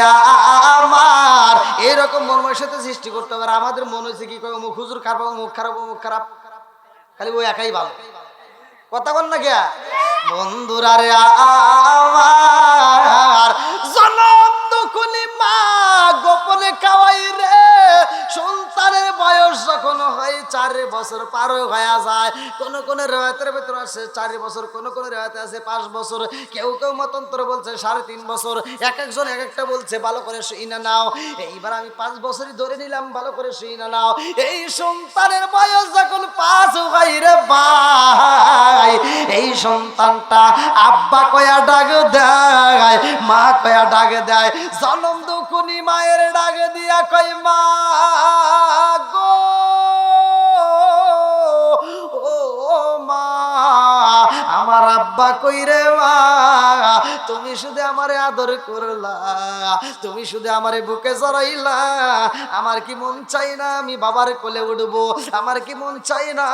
আমার, এরকম মন মানসিকতা সৃষ্টি করতে পারে। আমাদের মন হয়েছে কি কয় মুখ হুজুর খারাপ, মুখ খারাপ, মুখ খারাপ, খালি ওই একাই ভালো, কথা বল না কে? বন্ধুরা রে আমার, জনম দুখনি মা গোপনে খাওয়াই রে। সন্তানের বয়স যখন হয় 4 বছর পার হয়ে যায়, কোন কোন রিওয়ায়াতের ভিতর আছে 4 বছর, কোন কোন রিওয়ায়াতে আছে 5 বছর, কেউ কেউ মতান্তর বলছে 3.5 বছর, এক একজন এক একটা বলছে। ভালো করে শুইনা নাও, এইবার আমি 5 বছরই ধরে নিলাম, ভালো করে শুইনা নাও। এই সন্তানের বয়স যখন 5 হয় রে ভাই, এই সন্তানটা আব্বা কয়া ডাক দেয়, মা কয়া ডাক দেয়। জনম দুখনি মায়ের ডাক দিয়া কয় মা গো, ও মা, আমার আমার আব্বা কই রে মা, তুমি শুধু আমারে আদর করলা, তুমি শুধু আমারে বুকে জড়াইলা, আমার কি মন চাই না আমি বাবার কোলে উঠবো, আমার কি মন চাই না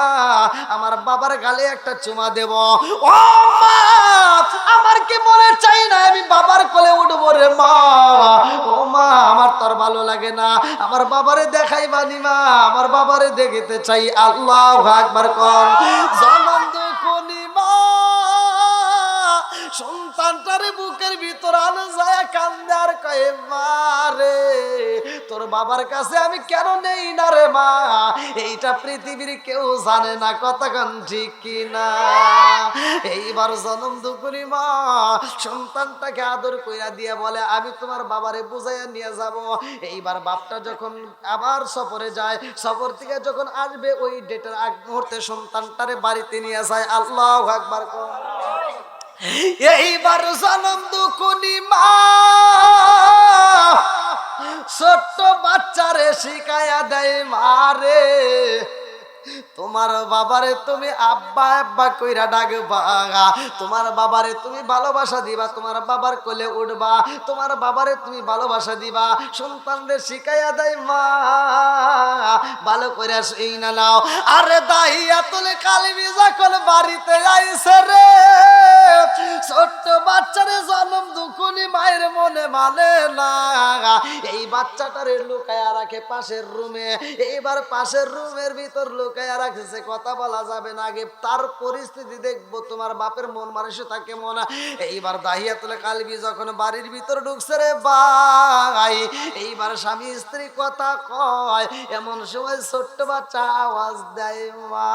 আমার বাবার গালে একটা চুমা দেব। ও মা, আমার কি মনে চাই না আমি বাবার কোলে উঠবো রে মা। ও মা, আমার তোর ভালো লাগে না, আমার বাবারে দেখাই বানি মা, আমার বাবারে দেখতে চাই। আল্লাহু আকবার কর। জনম দুঃখনি মা সন্তানটারে বুকের ভিতর আনে যায় কান্দে আর কয়ে মারে তোর বাবার কাছে আমি কেন নেই না রে মা, এইটা পৃথিবীর কেউ জানে না, কতক্ষণ ঠিক কিনা। এইবার জনম দুপুরি মা সন্তানটাকে আদর কইরা দিয়ে বলে আমি তোমার বাবারে বুঝাইয়া নিয়ে যাব। এইবার বাপটা যখন আবার সফরে যায়, সফর থেকে যখন আসবে ওই ডেটের আগ মুহূর্তে সন্তানটারে বাড়িতে নিয়ে যায়। আল্লাহু আকবার কর। এইবার জনম দুকুনি মা ছোট্ট বাচ্চারে শিখায়া দেয় মারে তোমার বাবারে তুমি আব্বা আব্বা কইরা ডাকবা, তোমার বাবারে তুমি ভালোবাসা দিবা, তোমার বাবার কোলে উঠবা, তোমার বাবারে তুমি ভালোবাসা দিবা। সন্তানদের শিখাইয়া দেয় মা, ভালো করে শুই না নাও। আরে দাহিয়াতুল কালবি যখন বাড়িতে আইছে রে, ছোট্ট বাচ্চারে জন্ম দুকুনি মায়ের মনে মানে না, এই বাচ্চাটারে লুকায়া রাখে পাশের রুমে। এইবার পাশের রুমের ভিতর লুকায়া রাখছে, কথা বলা যাবে না, আগে তার পরিস্থিতি দেখবো তোমার বাপের মন মানসিকতা কেমন। এইবার দাহিয়াতুল কালবি যখন বাড়ির ভিতর ঢুকছে রে ভাই, এইবার স্বামী স্ত্রী কথা কয়, এমন সময় ছোট্ট বাচ্চা আওয়াজ দেয় মা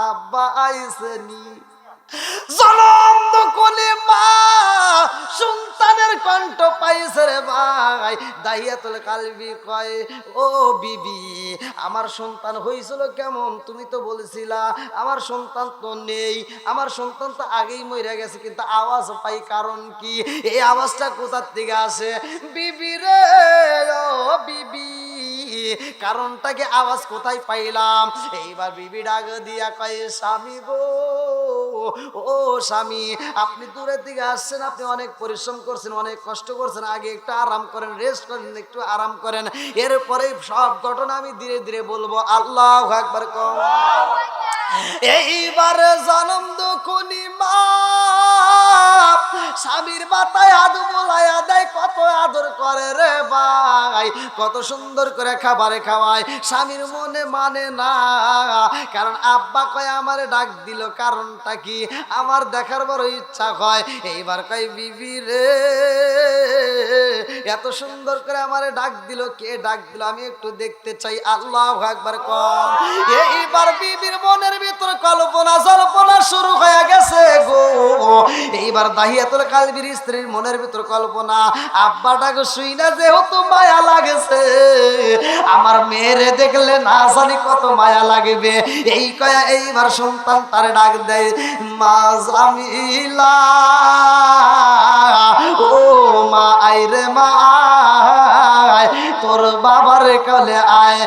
আব্বা আইসেনি। জনম দুকুনি মা সন্তানের কণ্ঠ পাইছে রে ভাই। দাহিয়াতুল কালবি কয় ও বিবি, আমার সন্তান হয়েছিল কেমন, তুমি তো বলেছিলা আমার সন্তান তো নেই, আমার সন্তান তো আগেই মরে গেছে, কিন্তু আওয়াজ পাই কারণ কি, এই আওয়াজটা কোথা থেকে আসে? বিবি রে ও বিবি, কারণটাকে আওয়াজ কোথায় পাইলাম? এইবার বিবি ডাক দিয়া কয় স্বামী গো, ও স্বামী, আপনি দূরের দিকে আসছেন, আপনি অনেক পরিশ্রম করছেন, অনেক কষ্ট করছেন, আগে একটু আরাম করেন, রেস্ট করেন, একটু আরাম করেন, এরপরে সব ঘটনা আমি ধীরে ধীরে বলবো। আল্লাহু আকবার কও। এইবার জনম দুকুনি মা স্বামীর মাথায় হাত বোলাইয়া দেয়, কত আদর করে রে ভাই, কত সুন্দর করে খাবারে খাওয়ায়। স্বামীর মনে মানে না, কারণ আব্বা কয় আমারে ডাক দিল, কারণটা কি আমার দেখার বড় ইচ্ছা হয়। এইবার কয় বিবি রে এত সুন্দর করে আমারে ডাক দিল, কে ডাক দিল আমি একটু দেখতে চাই। আল্লাহু আকবার কর। এইবার বিবির মনের ভিতর কল্পনা জল্পনা শুরু হয়ে গেছে গো। এইবার দাহিয়াতুল কালবির স্ত্রীর মনের ভিতর কল্পনা, আব্বাটাকে শুই না যেহেতু মায়া লাগেছে, আমার মেয়েরে দেখলে না জানি কত মায়া লাগবে। এই কয়া এইবার সন্তান তারে ডাক দেয় মা জামিলা, ও মা আইরে মা আয়, তোর বাবার কোলে আয়।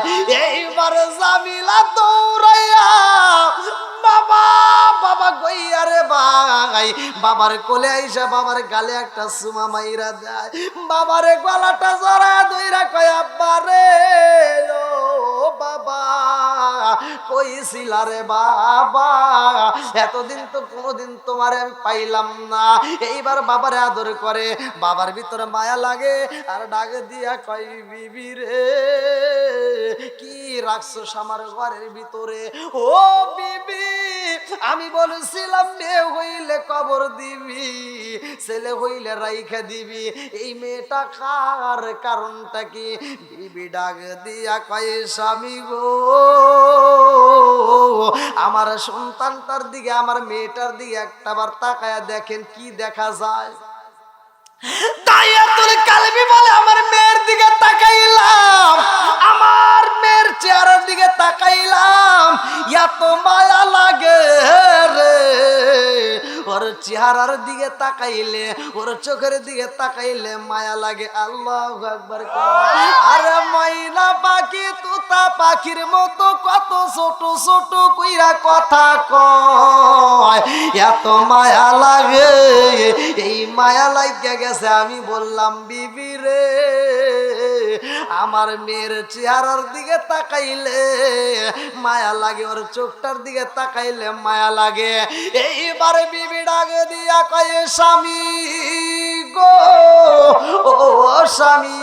এইবার জামিলা দৌড়াইয়া বাবা বাবা কইয়া রে ভাই, বাবার কোলে আইসা বাবার গালে একটা সুমা মাইরা দেয়, বাবারে গলাটা জড়া ধইরা কয় আব্বা রে ও বাবা কইছিলা রে বাবা, এতদিন তো কোনোদিন তোমারে আমি পাইলাম না। এইবার বাবারে আদর করে, বাবার ভিতরে মায়া লাগে, আর ডাক দিয়া কয় বিবি রে কি রাখছো আমার ঘরের ভিতরে? ও বিবি, আমি বলেছিলাম মেয়ে হইলে কবর দিবি, ছেলে হইলে রাইখা দিবি, এই মেয়েটা কার, কারণটা কি? বিবি ডাক দিয়া কয় স্বামী গো, আমার সন্তানটার দিকে আমার মেয়েটার দিকে একটাবার তাকায়া দেখেন, কি দেখা যায়? দাহিয়াতুল কালবি বলে আমার মেয়ের দিকে তাকাইলাম, আমার মেয়ের চেহারার দিকে তাকাইলাম, এত মায়া লাগে রে, ওর চেহারার দিকে তাকাইলে, ওর চোখের দিকে তাকাইলে মায়া লাগে। আল্লাহু আকবার। আরে ময়না পাখি তোতা পাখির মতো কত ছোট ছোট কইরা কথা কয়, এত মায়া লাগে। এই মায়া লাগিয়া গেছে, আমি বললাম বিবি রে, আমার মেয়ের চেহারার দিকে তাকাইলে মায়া লাগে, ওর চোখটার দিকে তাকাইলে মায়া লাগে। এইবারে বিবি ডাকে দিয়া কয়ে, স্বামী গো, ও স্বামী,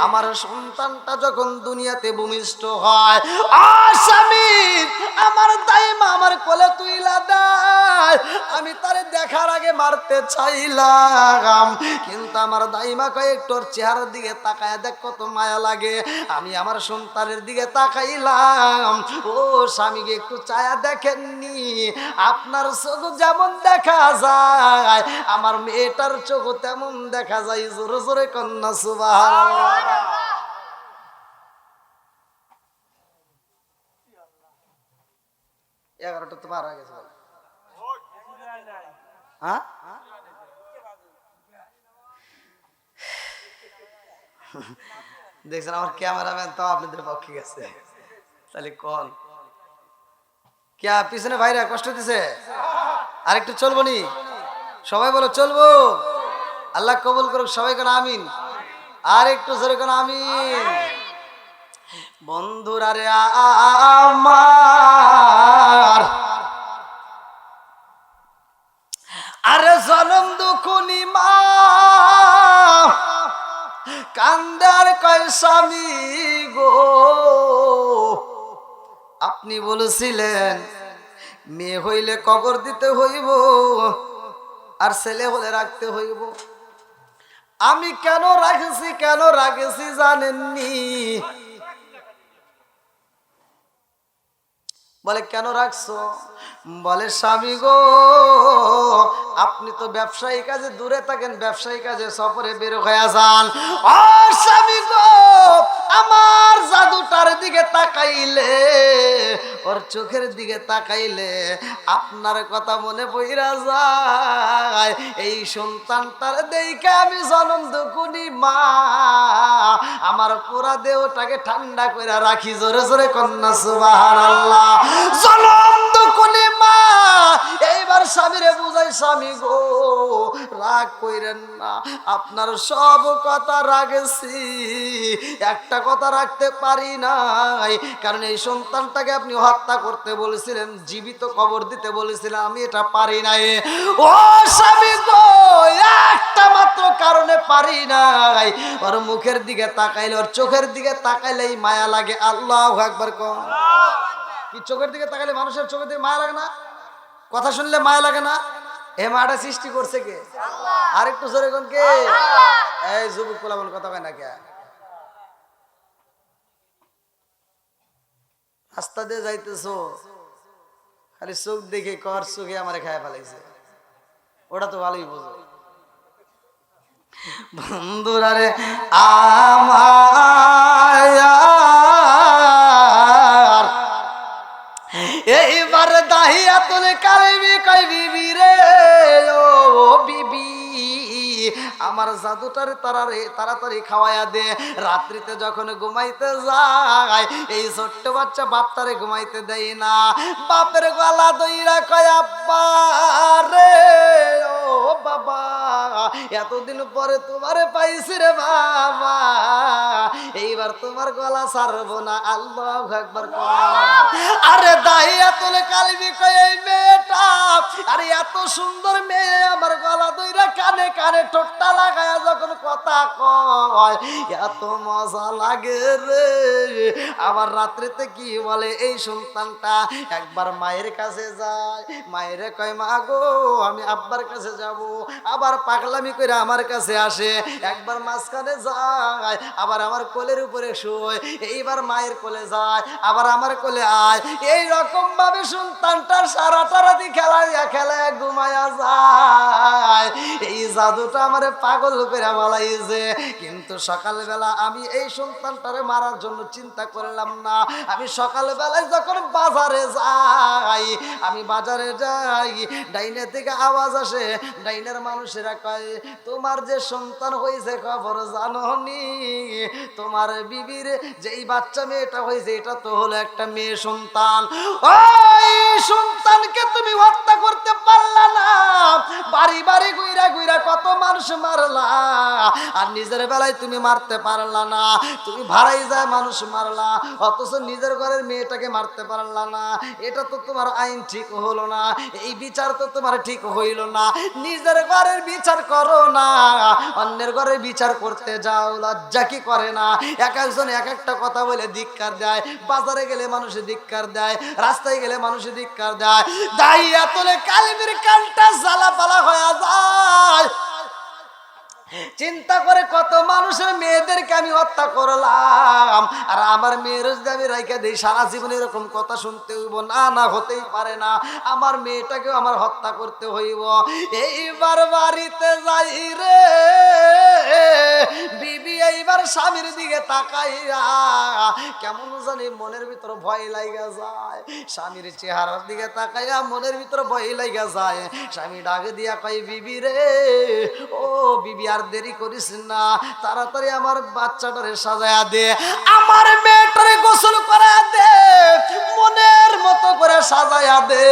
আমার সন্তানটা যখন দুনিয়াতে ভূমিষ্ঠ হয়, স্বামী, আমার দাইমা আমার কোলে তুইলা দেয়, আমি তারে দেখার আগে মারতে চাইলাম, কিন্তু আমার দাইমা কয় একটু ওর চেহারার দিকে তাকায় দেখ কত মায়া লাগে। আমি আমার সন্তানের দিকে তাকাইলাম, ও স্বামীকে একটু চায়া দেখেননি, আপনার চোখ যেমন দেখা যায় আমার মেয়েটার চোখ তেমন দেখা যায়। জোরে জোরে কন্যা সুবহানাল্লাহ। এগারোটা তো পার হয়ে গেছে। হ্যাঁ, দেখছেন আমার ক্যামেরাম্যান তো আপনাদের পক্ষে গেছে, তাহলে কল কে পিছনে ভাইরা কষ্ট দিছে, আরেকটু চলবো নি? সবাই বলো চলবো। আল্লাহ কবুল করুক, সবাই কেন আমিন। আর একটু জোরে কেন আমিন। বন্ধুরা রে আমার, আরে জনম দুখুনি মা কান্দার কয় স্বামী গো, আপনি বলেছিলেন মেয়ে হইলে কবর দিতে হইব আর ছেলে হলে রাখতে হইব। আমি কেন রাখেছি জানেননি? বলে কেন রাখছো? বলে স্বামী গো, আপনি তো ব্যবসায়ী কাজে দূরে থাকেন, ব্যবসায়ী কাজে সফরে বের হয়ে যান। ও স্বামী গো, আমার জাদুটার দিকে তাকাইলে, ওর চোখের দিকে তাকাইলে আপনার কথা মনে পইরা যায়। এই সন্তানটার দেখে আমি জনম দুকুনি মা আমার পুরা দেহটাকে ঠান্ডা করে রাখি। জোরে জোরে কন্যা সুবহানাল্লাহ। জনম দুকুনি মা এইবার স্বামীরে বুঝাই, স্বামী গো রাগ কইরেন না, আপনার সব কথা রাখেছি, একটা কথা রাখতে পারি নাই, কারণ এই সন্তানটাকে আপনি হত্যা করতে বলেছিলেন, জীবিত কবর দিতে বলেছিলেন, আমি এটা পারি নাই। ও স্বামী গো, একটা মাত্র কারণে পারি নাই, ওর মুখের দিকে তাকাইলে, ওর চোখের দিকে তাকাইলেই মায়া লাগে। আল্লাহু আকবার। কম কি চোখের দিকে তাকাইলে মানুষের চোখের দিকে মায়া লাগে না? কথা শুনলে মায়া লাগে না? এ মায়াটা সৃষ্টি করছে কে? আল্লাহ। আর একটু জোরে কোন কে? আল্লাহ। এই যুবক পোলাপন কথা কয় না কে? রাস্তা দিয়ে যাইতেছো, খালি চোখ দেখে কর চোখে আমারে খায় ফেলাইছে, ওটা তো ভালোই বোঝো। বন্ধুরা রে আমার, এইবার দাহিয়াতুল কালবি কই বিবি রে, ও বিবি আমার জাদুটারে তাড়াতাড়ি খাওয়াইয়া দে। রাত্রিতে যখন ঘুমাইতে যায়, এই ছোট্ট বাচ্চা বাপটারে ঘুমাইতে দেয় না, বাপের গলা দইরা কয় আব্বা রে, ও বাবা এতদিন পরে তোমারে পাইছি রে বাবা, এইবার তোমার গলা ছাড়বো না। আল্লাহু আকবার। আরে দাহিয়াতুল কালবি কয় এই মেয়েটা, আরে এত সুন্দর মেয়ে আমার গলা দইরা কানে কানে ঠোঁটটা লাগায়া যখন কথা কয়, এত মজা লাগে রে। আবার রাত্রিতে কি বলে, এই সন্তানটা একবার মায়ের কাছে যায়, মায়েরে কয় মা গো আমি আব্বার কাছে যাব, আবার পাগলামি করে আমার কাছে আসে, একবার মাঝখানে যায়, আবার আমার কোলের উপরে শোয়, এইবার মায়ের কোলে যায়, আবার আমার কোলে আয়, এই রকম ভাবে সন্তানটার সারাটা রাতি খেলায় ঘুমায়া যায়। এই জাদুটা আমারে পাগল করে বলাই হয়েছে, কিন্তু সকালবেলা আমি এই সন্তানটারে মারার জন্য চিন্তা করলাম না। আমি সকালবেলায় যখন বাজারে যাই, আমি বাজারে যাই, ডাইনে থেকে আওয়াজ আসে, ডাইনের মানুষেরা কয়, তোমার যে সন্তান হয়েছে খবর জানো নি? তোমার বিবির যেই বাচ্চা মেয়েটা হয়েছে এটা তো হলো একটা মেয়ে সন্তান। ওই সন্তানকে তুমি হত্যা করতে পারলা না, বাড়ি বাড়ি ঘুইরা ঘুইরা কত মানুষ মারলা, আর নিজের বেলায় তুমি মারতে পারলা না। তুমি ভাড়াই যায় মানুষ মারলা, অথচ নিজের ঘরের মেয়েটাকে মারতে পারলা না। এটা তো তোমার আইন ঠিক হলো না, এই বিচার তো তোমার ঠিক হইল না। নিজের ঘরের বিচার করো না, অন্যের ঘরের বিচার করতে যাও, লজ্জা কি করে না? এক একজন এক একটা কথা বলে ধিক্কার দেয়। বাজারে গেলে মানুষে ধিক্কার দেয়, রাস্তায় গেলে মানুষে ধিক্কার দেয়। দাইয়া তোলে কালিমের কানটা জ্বালা পালা হয়ে যায়। চিন্তা করে কত মানুষের মেয়েদেরকে আমি হত্যা করলাম, আর আমার মেয়ের যদি আমি রাইখা দিই সারা জীবন এরকম কথা শুনতে হইব? না না, হতেই পারে না। আমার মেয়েটাকেও আমার হত্যা করতে হইব। এইবার বাড়িতে যাই রে, বিবি এইবার স্বামীর দিকে তাকাইয়া কেমন জানি মনের ভিতর ভয় লাগা যায়। স্বামীর চেহারার দিকে তাকাইয়া মনের ভিতর ভয় লাগা যায়। স্বামী ডাক দিয়া কই, বিবি রে, ও বিবি আর দেরি করিস না, তাড়াতাড়ি আমার বাচ্চাটারে সাজায়া দে, আমার মেয়েটারে গোসল করা দে, মনের মতো করে সাজায়া দে।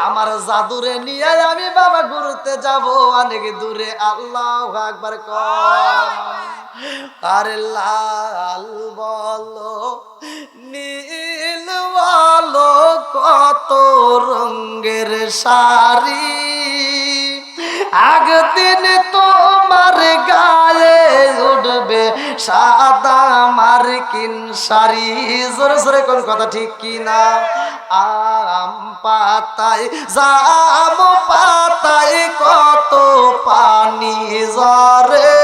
আমার জাদুরে নিয়ে আমি বাবা ঘুরতে যাব অনেক দূরে। আল্লাহু আকবার কর। আরে লাল বলো নীল বলো কত রঙের শাড়ি, একদিন তোমার গায়ে উঠবে সাদা মার্কিন শাড়ি। জোরে জোরে কোন কথা ঠিক কি না? আম পাতায় জাম পাতায় কত পানি ঝরে,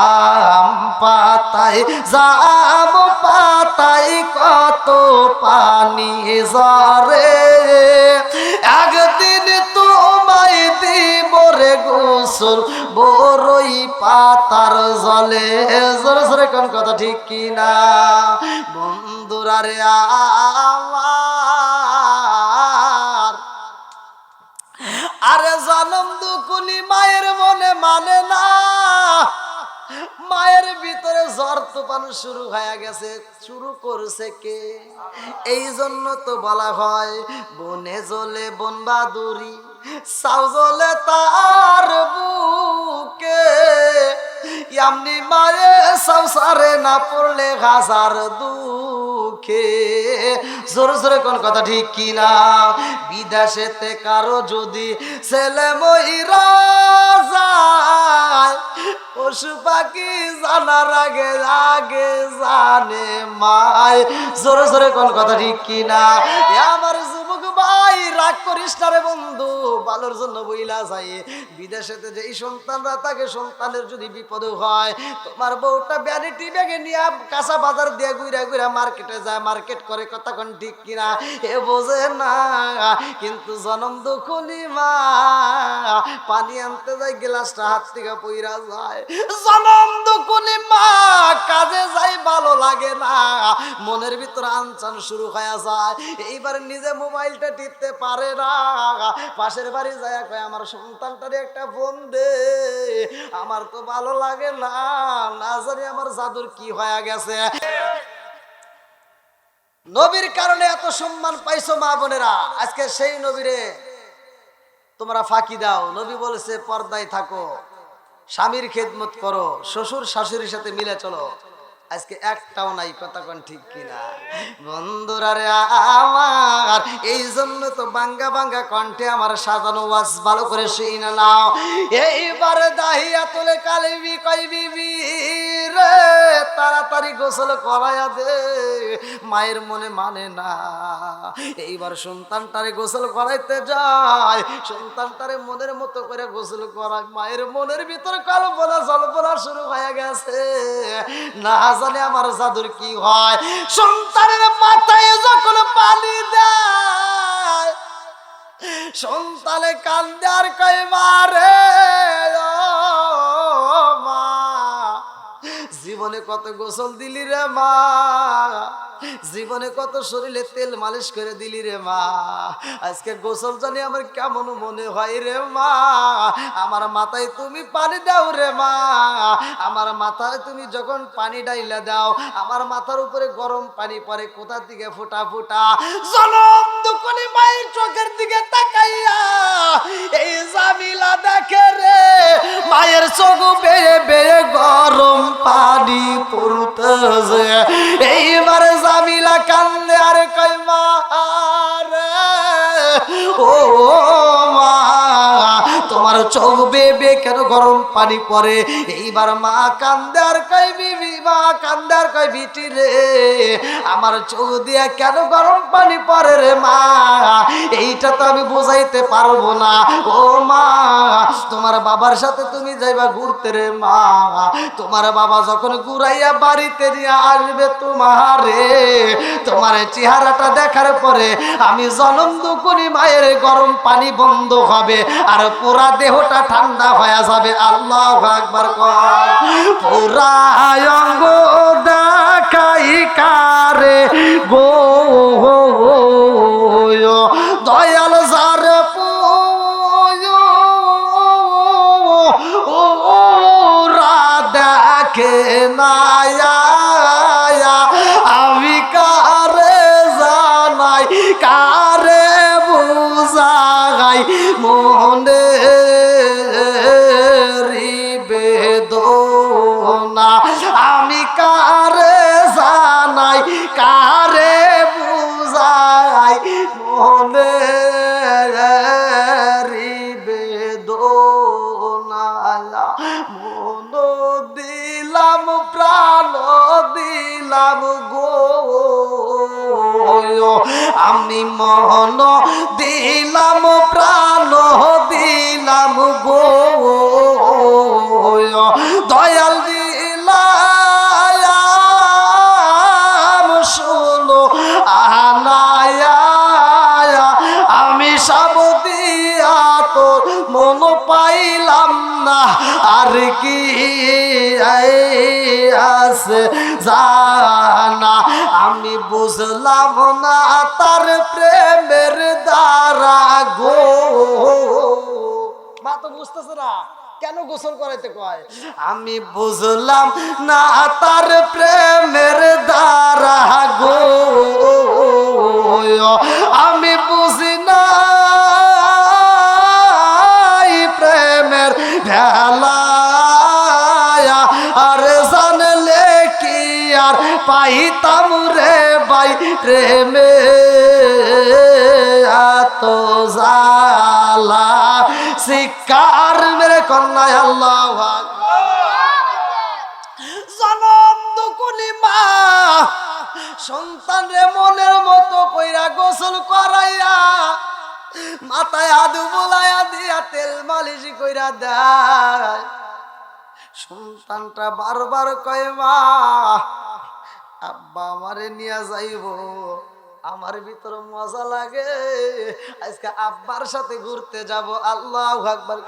আম পাতায় জাম পাতায় কত পানি ঝরে, একদিন তোমায় দিব রে গোসল বড়ই পাতার জলে। জোরে জোরে কোন কথা ঠিক কি না? বন্ধুরা রে আমার, আরে জনম দুকুনি মায়ের মনে মানে না, মায়ের ভিতরে জ্বর তুফান শুরু হয়ে গেছে। শুরু করছে কে? এই জন্য তো বলা হয় বনে জ্বলে বন বাদুরি, সাউ জ্বলে তার বুকে, এমনি মায়ে সংসারে না পড়লে হাজার দুঃখে। জোরে জোরে কোন কথা ঠিক কিনা? বিদেশেতে কারো যদি ছেলে মইরা যায়, পশু পাখি জানার আগে আগে জানে মায়। জোরে জোরে কোন কথা ঠিক কিনা? আমার যুবক ভাই, রাগ করিস না রে বন্ধু, ভালোর জন্য বইলা যাই। বিদেশেতে যে সন্তানরা থাকে, সন্তানের যদি বিপদ হয়, তোমার বউটা ভ্যানিটি ব্যাগে নিয়ে কাঁচা বাজার দিয়ে ঘুরা ঘুরা মার্কেটে যায়, মার্কেট করে, কথা কোন ঠিক কিনা? এ বোঝে না, কিন্তু জনম দুখুনি মা পানি আনতে যায়, গ্লাসটা হাত থেকে পইরা যায়। জনম দুখুনি মা কাজে যাই, ভালো লাগে না, মনের ভিতর আনচান শুরু হয়ে যায়। এইবার নিজে মোবাইলটা টিপতে পারে না, পাশের বাড়ি যায় কয়, আমার সন্তানটারে একটা ফোন দে, আমার তো ভালো লাগে না, না জানি আমার জাদুর কি হয়ে গেছে। নবীর কারণে এত সম্মান পাইছো মা বোনেরা, আজকে সেই নবীরে তোমরা ফাঁকি দাও। নবী বলেছে পর্দায় থাকো, স্বামীর খেদমত করো, শ্বশুর শাশুড়ির সাথে মিলে চলো। আজকে একটাও নাই, কথা কোন ঠিক কিনা? বন্ধুরা রে আমার, এই জন্য তো বাঙ্গা বাঙ্গা কণ্ঠে আমার সাজানো ওয়াজ ভালো করে শুনে নাও। এইবার দাহিয়া তোলে কালিবি কই, বিবি রে তাড়াতাড়ি গোসল করাইয়া দে, মায়ের মনে মানে না। এইবার সন্তানটারে গোসল করাইতে যায়, সন্তানটারে মনের মতো করে গোসল করায়, মায়ের মনের ভিতরে কল্পনা জল্পনা শুরু হয়ে গেছে, না জানে আমার জাদুর কি হয়। সন্তানের মাথায় যখন পানি দেয়, সন্তানে কান্দে আর কয়, মারে জীবনে কত গোসল দিলি রে মা, জীবনে কত শরীরে তেল মালিশ করে দিলি রে মা, আজকে গোসল জানি আমার কেমন মনে হয় রে মা। আমার মাথায় তুমি পানি দাও রে মা, আমার মাথায় তুমি যখন পানি ডাইলা দাও আমার মাথার উপরে গরম পানি পড়ে কোথা থেকে ফোঁটা ফোঁটা। জনম দুঃখনি মায়ের চোখের দিকে তাকাইয়া এই জামিলা দেখে রে মায়ের চোখ বেয়ে বেয়ে গরম পানি পড়তেছে। এইবার জামিলা কান্দে আর কই মা রে, ও মা তোমার চোখ বেয়ে কেন গরম পানি পড়ে? এইবার মা কান্দে আর কই বিবি, মা কান্দে আর কই বিটি রে আমার চোখ দিয়ে কেন গরম পানি পড়ে রে মা, এইটা তো আমি বুঝাইতে পারবো না। ও মা তোমার বাবার সাথে তুমি যাইবা ঘুরতে রে মা, তোমার বাবা যখন ঘুরাইয়া বাড়িতে নিয়ে আসবে তোমারে, তোমার চেহারাটা দেখার পরে আমি জনম দুকুনি মায়ের গরম পানি বন্ধ হবে আর পুরা দেহটা ঠান্ডা হয়ে যাবে। আল্লাহু আকবার কর। পুরা অঙ্গ দেখাই কারে গো দয়াল যার ওরা দেখে না আমি কারে জানাই কারে বুঝাই মনে বেদনা, আমি কারে জানাই কারে বুঝাই মনে বেদনা, মন দিলাম প্রাণ দিলাম গো আমি মন দিলাম প্রাণ দিলাম গো দয়াল দিলাম শুনো আনায়া আমি সব দিয়া তোর মন পাইলাম না আর কি আছে জানা, আমি বুঝলাম না তার প্রেমের দ্বারা গো। মা তো বুঝতেছে না কেন গোসল করাইতে কয়, আমি বুঝলাম না তার প্রেমের দ্বারা গো, আমি বুঝি না প্রেমের ভেলা আর জানলে কি আর পাইতাম রে ভাই প্রেমে এত জালা শিকার মেরে কন্যায়। আল্লাহু আকবার। জনম দুকুনি মা সন্তান রে মনের মতো কইরা গোসল করাইয়া মাথায় আদু বুলাইয়া দিয়া তেল মালিশ কইরা দেয়। সন্তানটা বারবার কয় মা আব্বা আমারে নিয়ে যাইব, আমার ভিতর মজা লাগে আজকে আব্বার সাথে ঘুরতে যাব। আল্লাহু আকবার।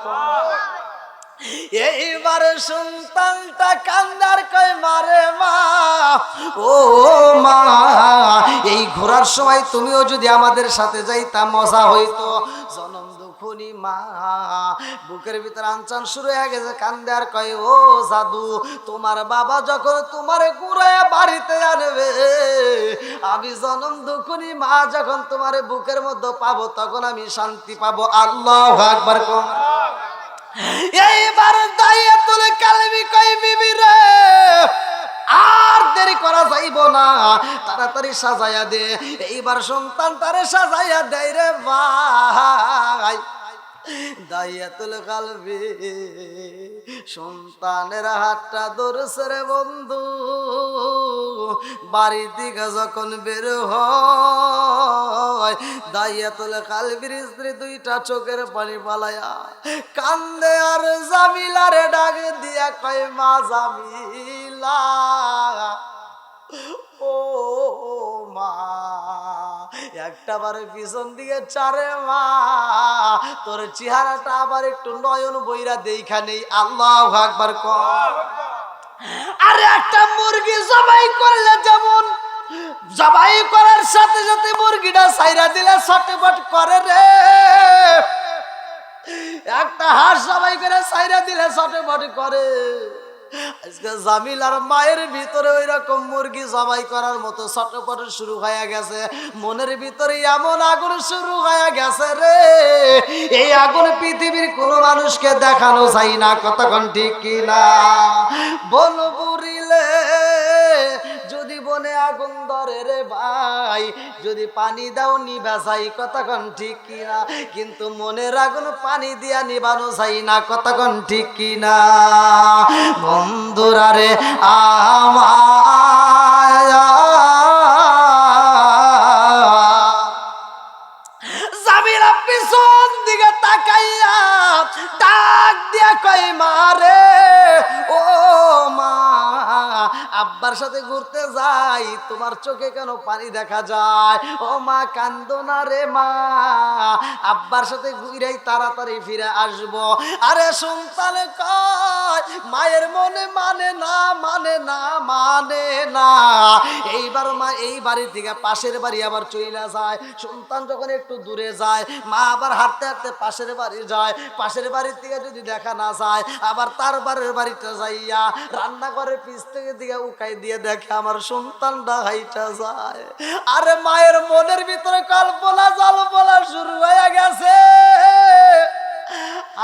এইবার সন্তানটা কান্দার কয় মারে মা, ও মা এই ঘোরার সময় তুমিও যদি আমাদের সাথে যাইতা মজা হইতো। জনম দুখুনি মা বুকের ভিতর আনচান শুরু হয়ে গেছে, কান্দে আর কয় ও জাদু তোমার বাবা যখন তোমার ঘুরায় বাড়িতে আনবে আমি জনম দুখুনি মা যখন তোমার বুকের মধ্যে পাবো তখন আমি শান্তি পাবো। আল্লাহু আকবার। এইবার দাইয়াতুল কালবি কই বিবি রে আর দেরি করা যাইব না, তাড়াতাড়ি সাজাইয়া দে। এইবার সন্তান তারে সাজাইয়া দেয় রে ভাই। দাইয়াতুল কালবি সন্তানের হাতটা ধরছে রে বন্ধু, বাড়ির দিকে যখন বের হয় দাইয়াতুল কালবির স্ত্রী দুইটা চোখের পানি পালায়া কান্দে আর জামিলারে ডাক দিয়া কয় মা জামিলা ও মা একটা বারে পিছন দিকে চারে মা তোর চেহারাটা আবার একটু নয়ন বইরা দেইখা নেই। আল্লাহু আকবার কর। আর একটা মুরগি জবাই করলে যেমন জবাই করার সাথে সাথে মুরগিটা ছাইরা দিলে ছটফট করে রে, একটা হাঁস জবাই করে ছাইরা দিলে ছটফট করে। আজকে জামিলার মায়ের ভিতরে ওই রকম মুরগি জবাই করার মতো ছটফট শুরু হয়ে গেছে। মনের ভিতরে এমন আগুন শুরু হয়ে গেছে রে, এই আগুন পৃথিবীর কোনো মানুষকে দেখানো যায় না। কতক্ষণ ঠিক কিনা বল পুরিলে যদি বনে আগুন ধরে রে ভাই, যদি পানি দাও নিভা যাই। কতক্ষণ ঠিক কিনা কিন্তু মনের আগুন পানি দিয়া নিবানো যায় না। কতক্ষণ ঠিক কিনা বন্ধুরা রে আমার জামিলা পিছন দিকে তাকাইয়া ডাক দিয়া কই মারে, ও মা আব্বার সাথে ঘুরতে যাই, তোমার চোখে কেন পানি দেখা যায়? ও মা কান্দো না রে মা, আব্বার সাথে ঘুরাই তাড়াতাড়ি ফিরে আসবো। আরে সন্তান কয় মায়ের মনে মানে না, মানে না, মানে না। এইবার মা এই বাড়ি থেকে পাশের বাড়ি আবার চইলা যায়। সন্তান যখন একটু দূরে যায়, মা আবার হাঁটতে হাঁটতে পাশের বাড়ি যায়। পাশের বাড়ির থেকে যদি দেখা না যায়, আবার তার বাড়ির বাড়িটা যাইয়া রান্নাঘরের পিছ থেকে দিকে উকাই দিয়ে দেখে আমার সন্তানটা হাইটা যায়। আরে মায়ের মনের ভিতরে কল্পনা জল্পনা শুরু হয়ে গেছে,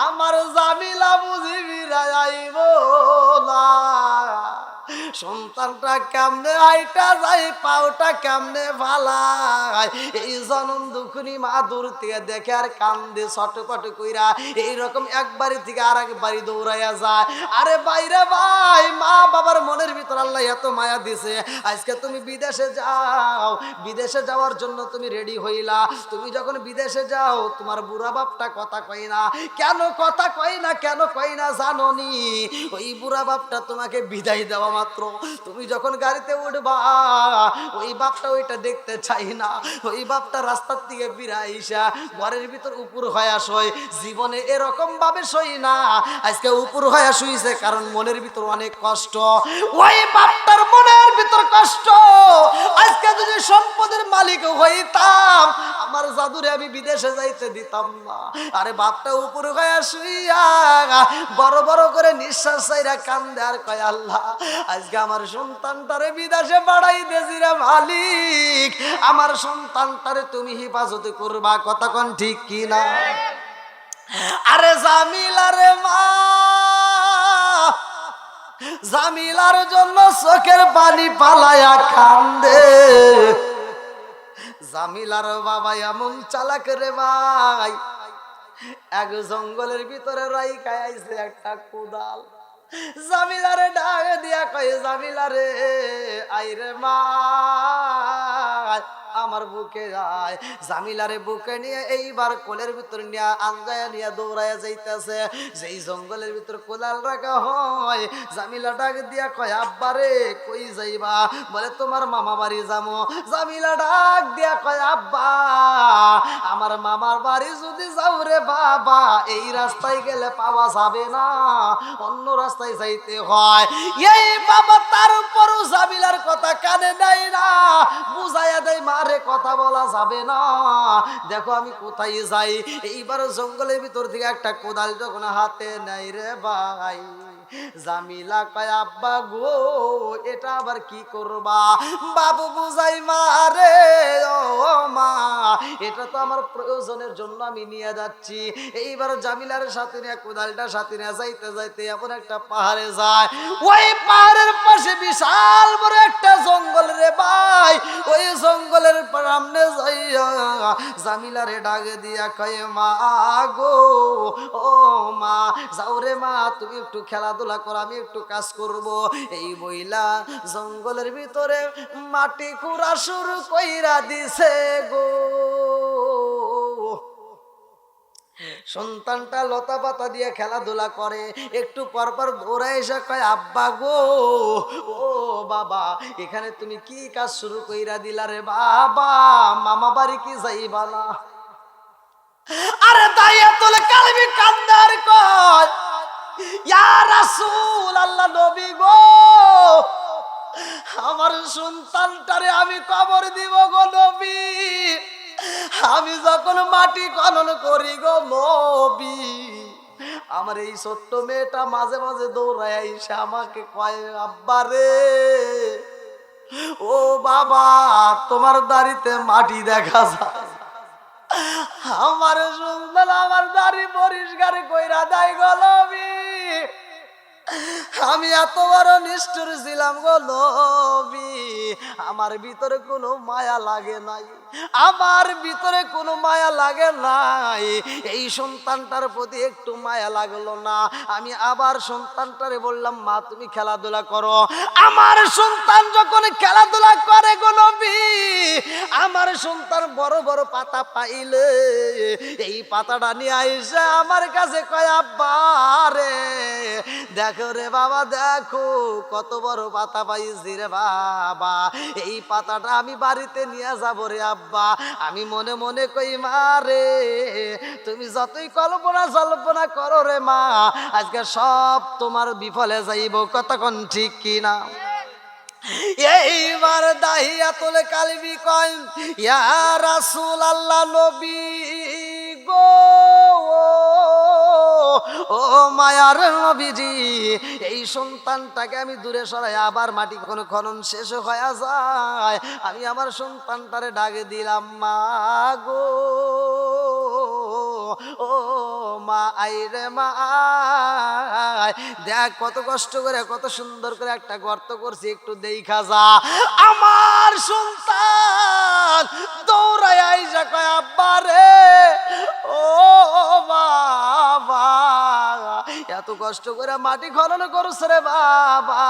আমার জামিলা বুঝি ফিরায় আইব না। সন্তানটা কেমনে হাইটা যায়, পাওটা কেমনে ফালায়। এই জনম দুখুনি মা দূর থেকে দেখে আর কান্দে ছটপট কইরা। এইরকম এক বাড়ি থেকে আর এক বাড়ি দৌড়াইয়া যায়। আরে বাইরে ভাই, মা বাবার মনের ভিতর আল্লাহ এত মায়া দিছে। আজকে তুমি বিদেশে যাও, বিদেশে যাওয়ার জন্য তুমি রেডি হইলা। তুমি যখন বিদেশে যাও, তোমার বুড়া বাপটা কথা কই না। কেন কথা কই না, কেন কই না জানো নি? ওই বুড়া বাপটা তোমাকে বিদায় দেওয়া মাত্র তুমি যখন গাড়িতে উঠবা, ওই বাপটা ওইটা দেখতে চাই না। ওই বাপটা রাস্তার দিকে ফিরে আইসা ঘরের ভিতর উপর হয়ে শোয়। জীবনে এরকম ভাবে শোই না, আজকে উপর হয়ে শুইছে কারণ মনের ভিতর অনেক কষ্ট। ওই বাপটার মনের ভিতর কষ্ট। আজকে যদি সম্পদের মালিক হইতাম, আমার জাদুরে আমি বিদেশে যাইতে দিতাম না। আরে বাপটা উপর হয়ে শুইয়া বড় বড় করে নিঃশ্বাস চাইরা কান্দে আর কয়, আল্লাহ আজকে আমার সন্তানটারে বিদেশে বাড়াই দিয়েছি রে মালিক, আমার সন্তানটারে তুমি হেফাজত করবা। কতক্ষণ ঠিক কিনা? আরে জামিলার মা জামিলার জন্য চোখের পানি পালায়া কান্দে। জামিলার বাবা এমন চালাক রে ভাই, এক জঙ্গলের ভিতরে রাইখা আইছে একটা কোদাল। জামিলারে ডাক দিয়া কয়, জামিলারে আইরে মা আমার বুকে যায়। জামিলারে বুকে নিয়ে এইবার কোলের ভিতর নিয়ে আঞ্জায়া নিয়ে দৌড়াইয়া যাইতেছে। যেই জঙ্গলের ভিতর কোদাল রাখা হয়, জামিলা ডাক দিয়া কয়, আব্বারে কই যাইবা? বলে তোমার মামা বাড়ি যাবো। জামিলা ডাক দিয়া কয়, আব্বা আমার মামার বাড়ি যদি যাও রে বাবা, এই রাস্তায় গেলে পাওয়া যাবে না, অন্য রাস্তায় যাইতে হয়। এই বাবা তারপরও জামিলার কথা কানে নেয় না, বুঝাইয়া দেয় মারে কথা বলা যাবে না, দেখো আমি কোথায় যাই। এইবার জঙ্গলের ভিতর থেকে একটা কোদাল যখন হাতে নেয় রে ভাই, জামিলা কয়, আব্বা গো এটা আবার কি করবা? বাবু বুঝাই মারে, ও মা এটা তো আমার প্রয়োজনের জন্য আমি নিয়ে যাচ্ছি। এইবার জামিলার সাথে নিয়ে কোদালটা সাথে নিয়ে যাইতে যাইতে এমন একটা পাহাড়ে যায়। ওই পাহাড়ের পাশে বিশাল বড় একটা জঙ্গল রে ভাই। ওই জঙ্গলের সামনে যাইয়া জামিলারে ডাকে দিয়া কয়, মা গো ও মা যাও রে মা, তুমি একটু খেলাধুলা করো, আমি একটু কাজ করব। এই বইলা জঙ্গলের ভিতরে মাটি কুড়া শুরু কইরা দিছে গো। সন্তানটা লতা পাতা দিয়ে খেলাধুলা করে, একটু পর পর দৌড়ায় এসে কয়, আব্বা গো ও বাবা এখানে তুমি কি কাজ শুরু কইরা দিলা রে বাবা? মামা বাড়ি কি যাইবা না? আরে দাইয়াতুল কালবি কান্দার কয়, ইয়া রাসূল আল্লাহ নবী গো, আমার সন্তানটারে আমি কবর দিব গো নবী। আমি যখন মাটি খনন করি গো নবী, আমার এই ছোট্ট মেয়েটা মাঝে মাঝে দৌড়ায় এসে আমাকে কয়, আব্বা রে, ও বাবা, তোমার দাড়িতে মাটি দেখা যায়। আমার সন্তান আমার দাড়ি পরিষ্কার কইরা দেয় গো নবী। আমি এত বড় নিষ্ঠুর ছিলাম গো নবী, আমার ভিতরে কোনো মায়া লাগে নাই, আমার ভিতরে কোনো মায়া লাগে নাই। এই সন্তানটার প্রতি একটু মায়া লাগলো না। আমি আবার সন্তানটারে বললাম, মা তুমি খেলাধুলা করো। আমার সন্তান যখন খেলাধুলা করে গো নবী, আমার সন্তান বড় বড় পাতা পাইলে এই পাতাটা নিয়ে আইসে আমার কাছে কয়, আব্বা রে দেখো রে বাবা, দেখো কত বড় পাতা পাইছি রে বাবা, এই পাতাটা আমি বাড়িতে নিয়ে যাব রে আব্বা। আমি মনে মনে কই, মা রে তুমি যতই কল্পনা জল্পনা করো রে মা, আজকে সব তোমার বিফলে যাইব, কতক্ষণ ঠিক কিনা। এইবার দাহিয়াতুল কালবি কয়, ইয়া রাসূল আল্লাহ নবী গো, ও মায়ার নবীজি, এই সন্তানটাকে আমি দূরে সরাই, আবার মাটি খনন শেষ হয়ে যায়। আমি আমার সন্তানটারে ডাকে দিলাম, মা গো, ও মা আইরে মা আয়, দেখ কত কষ্ট করে কত সুন্দর করে একটা গর্ত করছি, একটু দেখা যা। আমার সন্তান দৌড়ায় আইসা কয়, আব্বা রে, ও বাবা, এত কষ্ট করে মাটি খনন করছে রে বাবা,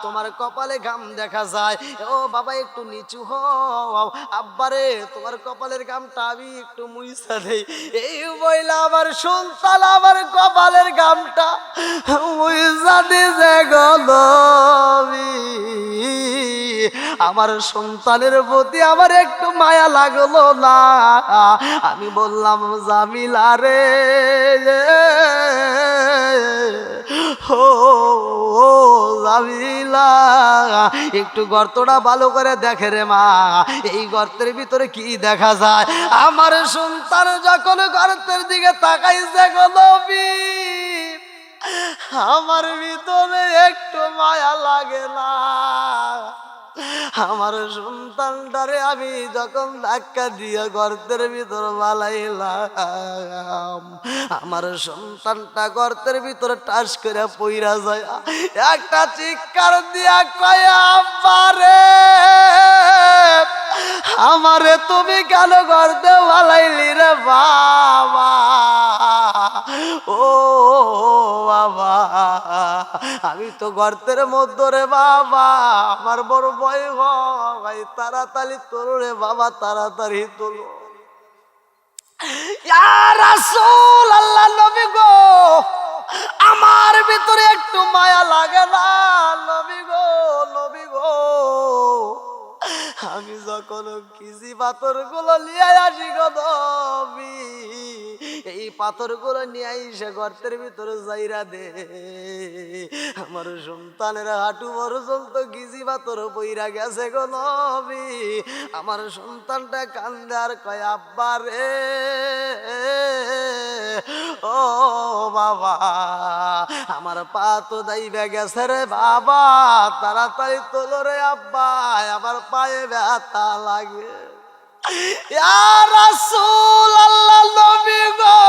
তোমার কপালে ঘাম দেখা যায়। ও বাবা একটু নিচু হও, আব্বারে তোমার কপালের ঘামটা আমি একটু মুইসা দেই। এই বইলা আমার সন্তান আমার কপালের ঘামটা মুইসা দিছে গো নবী। আমার সন্তানের প্রতি আমার একটু মায়া লাগলো না। আমি বললাম, জামিলা রে, ও জামিলা, একটু গর্তটা ভালো করে দেখে রে মা, এই গর্তের ভিতরে কি দেখা যায়। আমার সন্তান যখন গর্তের দিকে তাকাইছে গো নবী, আমার ভিতরে একটু মায়া লাগে না। আমার সন্তানটারে আমি যখন ধাক্কা দিয়ে গর্তের ভিতর বালাইলাম, আমার সন্তানটা গর্তের ভিতরে টাস করে পইরা যায়, একটা চিৎকার দিয়া কয়, আব্বা রে, আমারে তুমি কেন গর্তে বালাইলি রে বাবা, ও বাবা, আমি তো গর্তের মধ্যে রে বাবা, আমার বড় ভয় হয়, তাড়াতাড়ি তোলো রে বাবা, তাড়াতাড়ি তোলো। ইয়া রাসূল আল্লাহ নবী গো, আমার ভিতরে একটু মায়া লাগে না নবী গো, নবী গো, আমি যখন কিসি পাথর গুলো নিয়ে আসি গো নবী, এই পাথর গুলো নিয়ে আইসে গর্তের ভিতরে যাইরা দে, আমার সন্তানের হাঁটু পর্যন্ত কিসি পাথর পইরা গেছে গো নবী। আমার সন্তানটা কান্দে আর কয়, আব্বা রে, ও বাবা, আমার পা তো দাইবে গেছে রে বাবা, তাড়াতাড়ি তোলো রে আব্বা, আমার পায়ে ব্যথা লাগে। ইয়া রাসূল আল্লাহ নবী গো,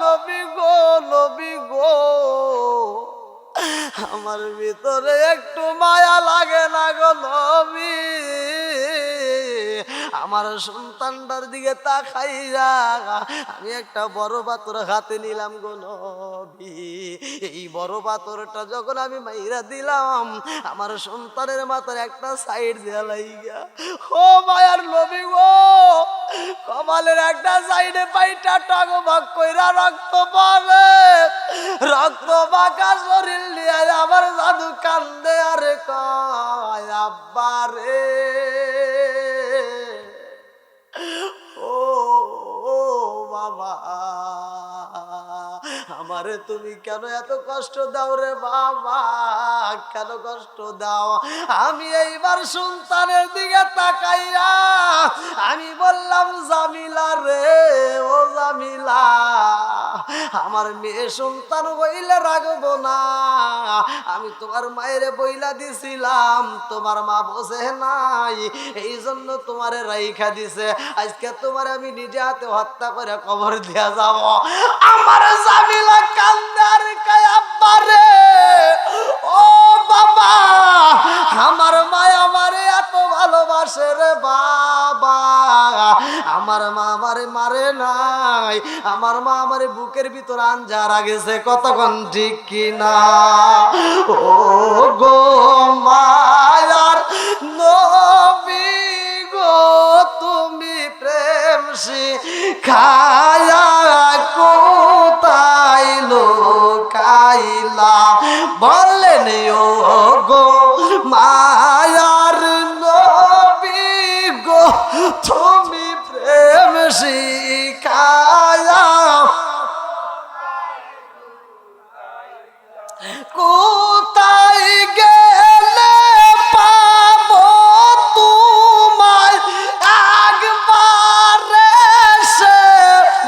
নবী গো, নবী গো, আমার ভিতরে একটু মায়া লাগে না গো নবী। আমার সন্তানটার দিকে তাকাইয়া আমি একটা বড় পাথর হাতে নিলাম গো নবী। এই বড় পাথরটা যখন আমি মাইরা দিলাম, আমার সন্তানের মাথার একটা সাইড দেয়া লাইগা, ও মায়ার নবী গো, কপালের একটা সাইডে পাইটা টগবগ কইরা রক্ত পড়ে, রক্ত বাঁকা শরীর নিয়ে আমার জাদু কান্দে আর কয়, আব্বা রে, ও বাবা, আমারে তুমি কেন এত কষ্ট দাও রে বাবা, কেন কষ্ট দাও? আমি এইবার সন্তানের দিকে তাকাইয়া আমি বললাম, জামিলা রে ও জামিলা, আমার মেয়ে সন্তান হইলে রাখবো না। আমি তোমার মায়ের বইলা দিছিলাম, তোমার মা বোঝে নাই, এই জন্য তোমারে রাইখা দিছে। আজকে তোমার আমি নিজে হাতে হত্যা করে কবর দিয়া যাব। আমার জামিলা কান্দার কায়, আব্বা রে ও বাবা, আমার মা আমারে এত ভালোবাসে রে বাবা, আমার মা আমারে মারে নাই, আমার মা আমারে বুকের ভিতর আঞ্জা রাখেছে, কতক্ষণ ঠিক কিনা? ও গো মায়ার নবী গো, তুমি প্রেম শিখায়া কোথায় লোকাইলা? বললেন ও গো মায়ার নবী গো, তুমি প্রেম শিখায়া কোথায় গেলে পাবো তোমায়? একবার সে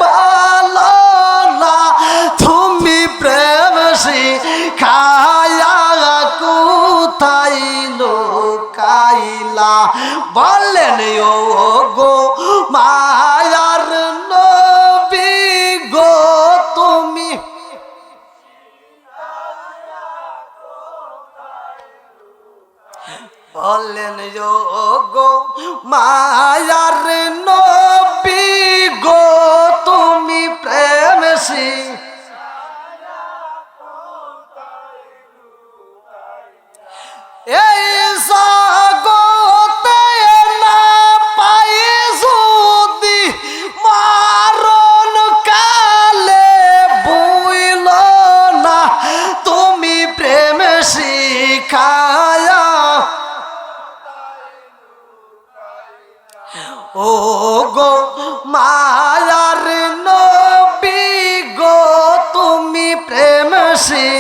ভালো না, তুমি প্রেম শিখায়া কোথায় লোকাইলা? বললেন ও গো মায়ার নবী গো, তুমি বললেন ও গো মায়ার নবী গো, তুমি প্রেম এই জগতে না পাই যদি মারণ কালে বুইল না, তুমি প্রেম শিখায়া ও গো মায়ার নবী গো, তুমি প্রেম শিখায়া